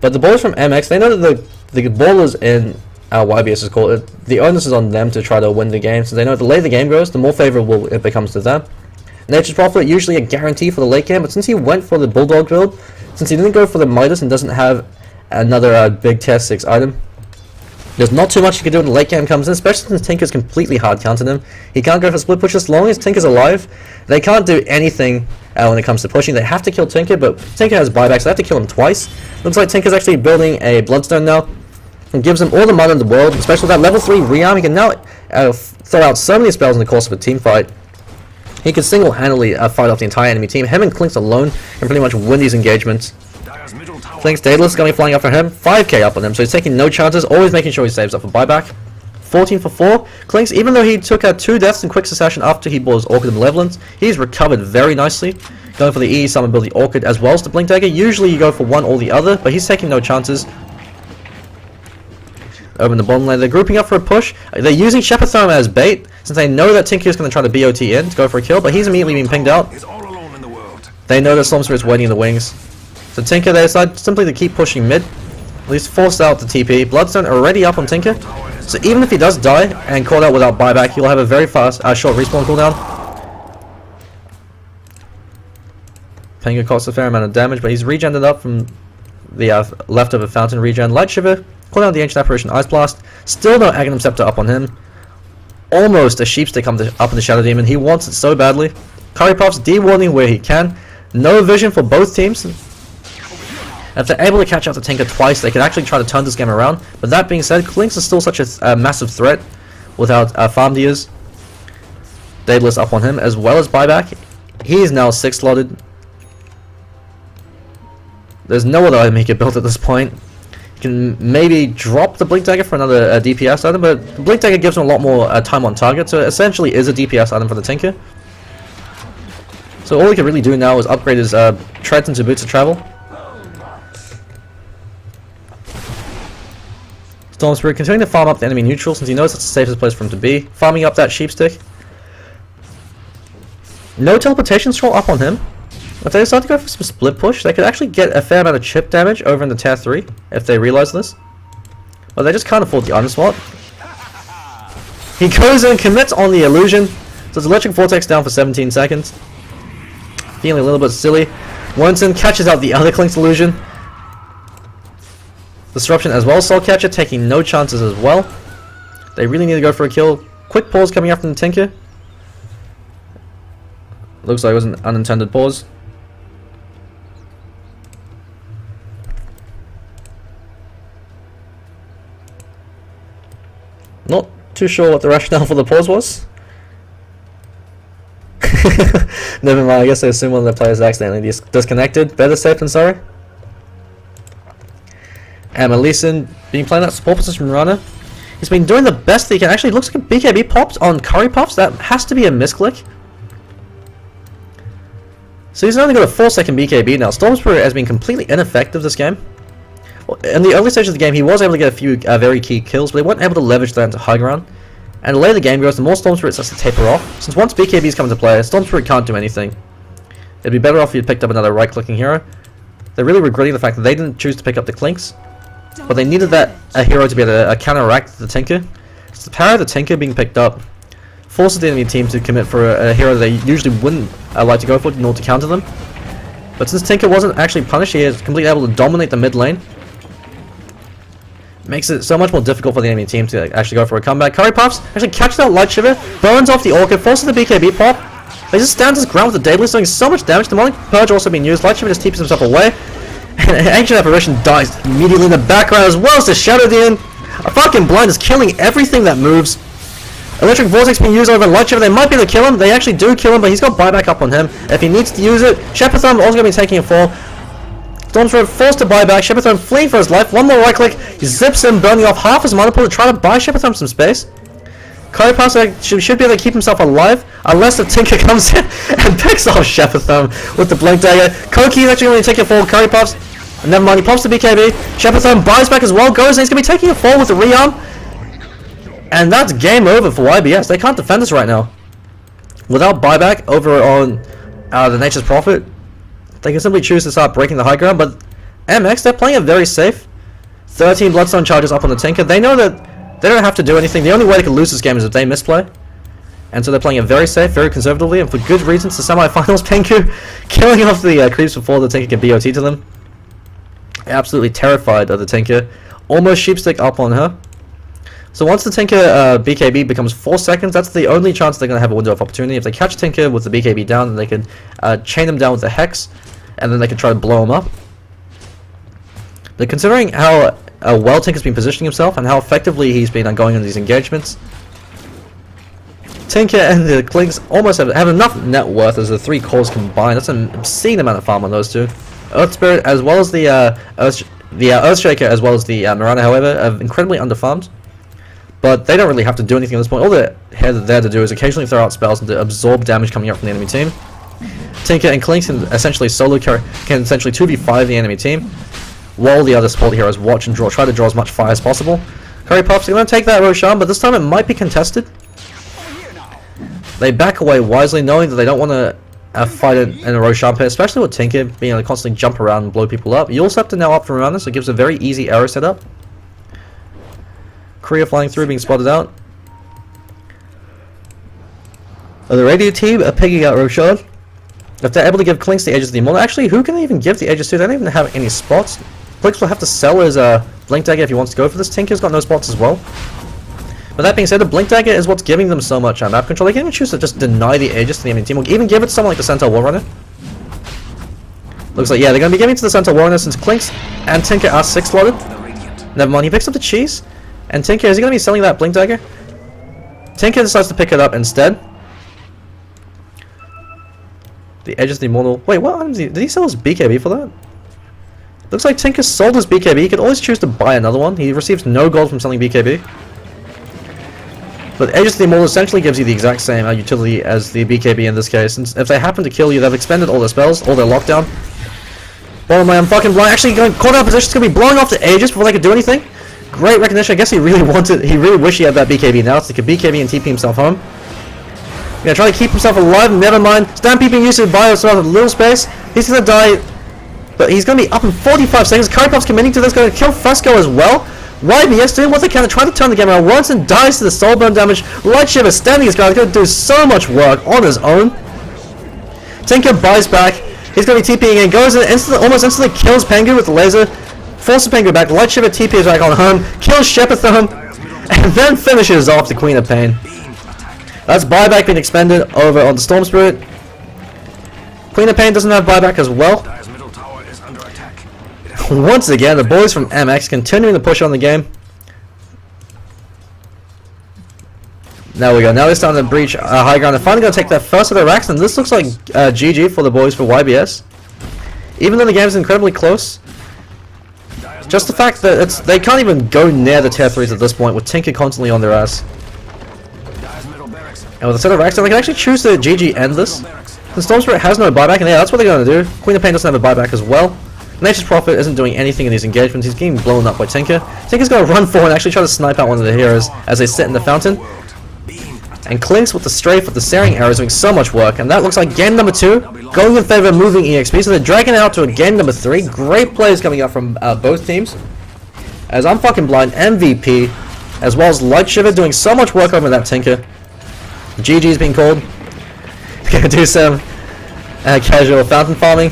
A: But the boys from MX, they know that the ballers in YBS is called. The onus is on them to try to win the game, so they know the later the game goes, the more favorable it becomes to them. Nature's Prophet, usually a guarantee for the late game, but since he went for the Bulldog build, since he didn't go for the Midas and doesn't have another big tier 6 item, there's not too much you can do when the late game comes in, especially since Tinker's completely hard counting him. He can't go for split push as long as Tinker's alive. They can't do anything when it comes to pushing. They have to kill Tinker, but Tinker has buyback, so they have to kill him twice. Looks like Tinker's actually building a Bloodstone now, and gives him all the mana in the world, especially with that level 3 rearm. He can now throw out so many spells in the course of a team fight. He can single-handedly fight off the entire enemy team. Him and Clinkz alone can pretty much win these engagements. Clinkz Daedalus is going to be flying up for him. 5k up on him, so he's taking no chances, always making sure he saves up for buyback. 14 for 4. Clinkz, even though he took 2 deaths in quick succession after he bought his Orchid of Malevolence, he's recovered very nicely. going for the E summon ability Orchid as well as the Blink Dagger. Usually you go for one or the other, but he's taking no chances. Over in the bottom lane, they're grouping up for a push. They're using Shepherd Throne as bait, since they know that Tinker is going to try to BOT in to go for a kill, but he's immediately being pinged out.
B: Is all alone in the world.
A: They know that Storm Spirit's waiting in the wings. So Tinker, they decide simply to keep pushing mid. At least force out the TP. Bloodstone already up on Tinker. So even if he does die and caught out without buyback, he'll have a very fast, short respawn cooldown. Penga costs a fair amount of damage, but he's regened up from the leftover fountain regen. Light Shiver, call out the Ancient Apparition Ice Blast. Still no Aghanim Scepter up on him. Almost a Sheep Stick up in the Shadow Demon. He wants it so badly. Curry Puffs de-warding where he can. No vision for both teams. If they're able to catch out the Tinker twice, they can actually try to turn this game around. But that being said, Clinkz is still such a massive threat without Farm Deers. Daedalus up on him as well as buyback. He is now 6 slotted. There's no other item he could build at this point. He can maybe drop the Blink Dagger for another DPS item, but the Blink Dagger gives him a lot more time on target, so it essentially is a DPS item for the Tinker. So all he can really do now is upgrade his treads into boots of travel. Storm Spirit continuing to farm up the enemy neutral since he knows that's the safest place for him to be. Farming up that Sheep Stick. No teleportation scroll up on him. If they decide to go for some split push, they could actually get a fair amount of chip damage over in the tier 3 if they realize this. But they just can't afford the item slot. He goes in, commits on the illusion. So it's Electric Vortex down for 17 seconds. Feeling a little bit silly. Warrunner catches out the other Clinkz illusion. Disruption as well. Soul Catcher taking no chances as well. They really need to go for a kill. Quick pause coming up from the Tinker. Looks like it was an unintended pause. Not too sure what the rationale for the pause was. Never mind, I guess I assume one of the players accidentally disconnected. Better safe than sorry. And Maleeson being playing that support position from Mirana. He's been doing the best that he can. Actually, it looks like a BKB popped on Curry Puffs. That has to be a misclick. So he's only got a 4-second BKB now. Storm Spirit has been completely ineffective this game. In the early stage of the game, he was able to get a few very key kills, but they weren't able to leverage that into high ground. And the later the game goes, the more Storm Spirit starts to taper off. Since once BKBs come into play, Storm Spirit can't do anything. It'd be better off if you picked up another right-clicking hero. They're really regretting the fact that they didn't choose to pick up the Clinkz, but they needed a hero to be able to counteract the Tinker. So the power of the Tinker being picked up forces the enemy team to commit for a hero they usually wouldn't like to go for in order to counter them. But since Tinker wasn't actually punished, he is completely able to dominate the mid lane. Makes it so much more difficult for the enemy team to actually go for a comeback. Curry Puffs actually catches out Light Shiver, burns off the Orchid, forces the BKB pop. He just stands his ground with the Daedalus, doing so much damage. Demonic Purge also being used. Light Shiver just keeps himself away. And Ancient Apparition dies immediately in the background, as well as the Shadow Demon. A fucking blind is killing everything that moves. Electric Vortex being used over Light Shiver. They might be able to kill him. They actually do kill him, but he's got buyback up on him if he needs to use it. Shepherd Thumb also going to be taking a fall. Storm Spirit forced to buy back. Shepherd Thumb fleeing for his life. One more right click. He zips him, burning off half his mana pool to try to buy Shepherd Thumb some space. Curry Puffs should be able to keep himself alive unless the Tinker comes in and picks off Shepherd Thumb with the Blink Dagger. Koki is actually going to take a fall. Curry Puffs. Never mind, he pops the BKB. Shepherd Thumb buys back as well. Goes and he's going to be taking a fall with the rearm. And that's game over for YBS. They can't defend this right now. Without buyback over on the Nature's Prophet, they can simply choose to start breaking the high ground, but MX, they're playing it very safe. 13 Bloodstone charges up on the Tinker. They know that they don't have to do anything. The only way they can lose this game is if they misplay. And so they're playing it very safe, very conservatively, and for good reasons. The semi-finals, Penku killing off the creeps before the Tinker can BOT to them. Absolutely terrified of the Tinker. Almost Sheepstick up on her. So once the Tinker BKB becomes 4 seconds, that's the only chance they're going to have a window of opportunity. If they catch Tinker with the BKB down, then they can chain him down with the Hex, and then they can try to blow him up. But considering how well Tinker's been positioning himself, and how effectively he's been going in these engagements, Tinker and the Clinkz almost have enough net worth as the 3 cores combined. That's an obscene amount of farm on those two. Earth Spirit, as well as the Earthshaker, as well as the Mirana, however, are incredibly underfarmed. But they don't really have to do anything at this point. All they're there to do is occasionally throw out spells and to absorb damage coming up from the enemy team. Tinker and Clinkz can essentially can essentially 2v5 the enemy team, while the other support heroes watch and try to draw as much fire as possible. Curry Puffs are going to take that Roshan, but this time it might be contested. They back away wisely, knowing that they don't want to fight in a Roshan pit, especially with Tinker being able to constantly jump around and blow people up. Yule Scepter now up from Mirana, so it gives a very easy arrow setup. Korea flying through, being spotted out. The radio team are picking out Roshan. If they're able to give Clinkz the edges of the immortal, actually, who can they even give the edges to? They don't even have any spots. Clinkz will have to sell his Blink Dagger if he wants to go for this. Tinker's got no spots as well. But that being said, the Blink Dagger is what's giving them so much map control. They can even choose to just deny the edges to the enemy team, or even give it to someone like the Centaur Warrunner. Looks like, yeah, they're going to be giving it to the Centaur Warrunner since Clinkz and Tinker are 6 slotted. Never mind, he picks up the cheese. And Tinker, is he going to be selling that Blink Dagger? Tinker decides to pick it up instead. The edges of the immortal. Wait, what items did he sell his BKB for that? Looks like Tinker sold his BKB. He could always choose to buy another one. He receives no gold from selling BKB. But Edges of the Immortal essentially gives you the exact same utility as the BKB in this case. Since if they happen to kill you, they've expended all their spells, all their lockdown. Oh my, I'm fucking blind. Actually, caught out of position. It's going to be blowing off the Aegis before they could do anything. Great recognition. I guess he really wished he had that BKB now, so he could BKB and TP himself home. Gonna try to keep himself alive, never mind. Stampede being used to buy himself a little space. He's gonna die, but he's gonna be up in 45 seconds. Curry Puff's committing to this, gonna kill Fresco as well. YBS doing what they can to try to turn the game around. Warrunner dies to the soul burn damage. Light Shiver standing his guard, gonna do so much work on his own. Tinker buys back. He's gonna be TPing in, goes in, almost instantly kills Pengu with the laser. Forces Pengu back. Light Shiver TPs back on home. Kills Shepardthome, and then finishes off the Queen of Pain. That's buyback being expended over on the Storm Spirit. Queen of Pain doesn't have buyback as well. Once again, the boys from MX continuing to push on the game. There we go. Now they're starting to breach high ground. They're finally going to take their first of their racks, and this looks like GG for the boys for YBS. Even though the game is incredibly close, just the fact that they can't even go near the tier 3s at this point, with Tinker constantly on their ass. And with a set of racks, they can actually choose to GG end this. The Storm Spirit has no buyback, and yeah, that's what they're going to do. Queen of Pain doesn't have a buyback as well. Nature's Prophet isn't doing anything in these engagements. He's getting blown up by Tinker. Tinker's going to run forward and actually try to snipe out one of the heroes as they sit in the fountain. And Clinkz with the strafe with the searing arrows doing so much work. And that looks like game number 2 going in favor of moving EXP. So they're dragging it out to a game number 3. Great plays coming up from both teams. As I'm fucking blind, MVP, as well as Light Shiver doing so much work over that Tinker. GG's being called. Gonna do some casual fountain farming.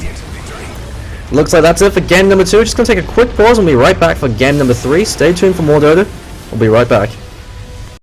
A: Looks like that's it for game number 2. Just gonna take a quick pause and we'll be right back for game number 3. Stay tuned for more Dota. We'll be right back.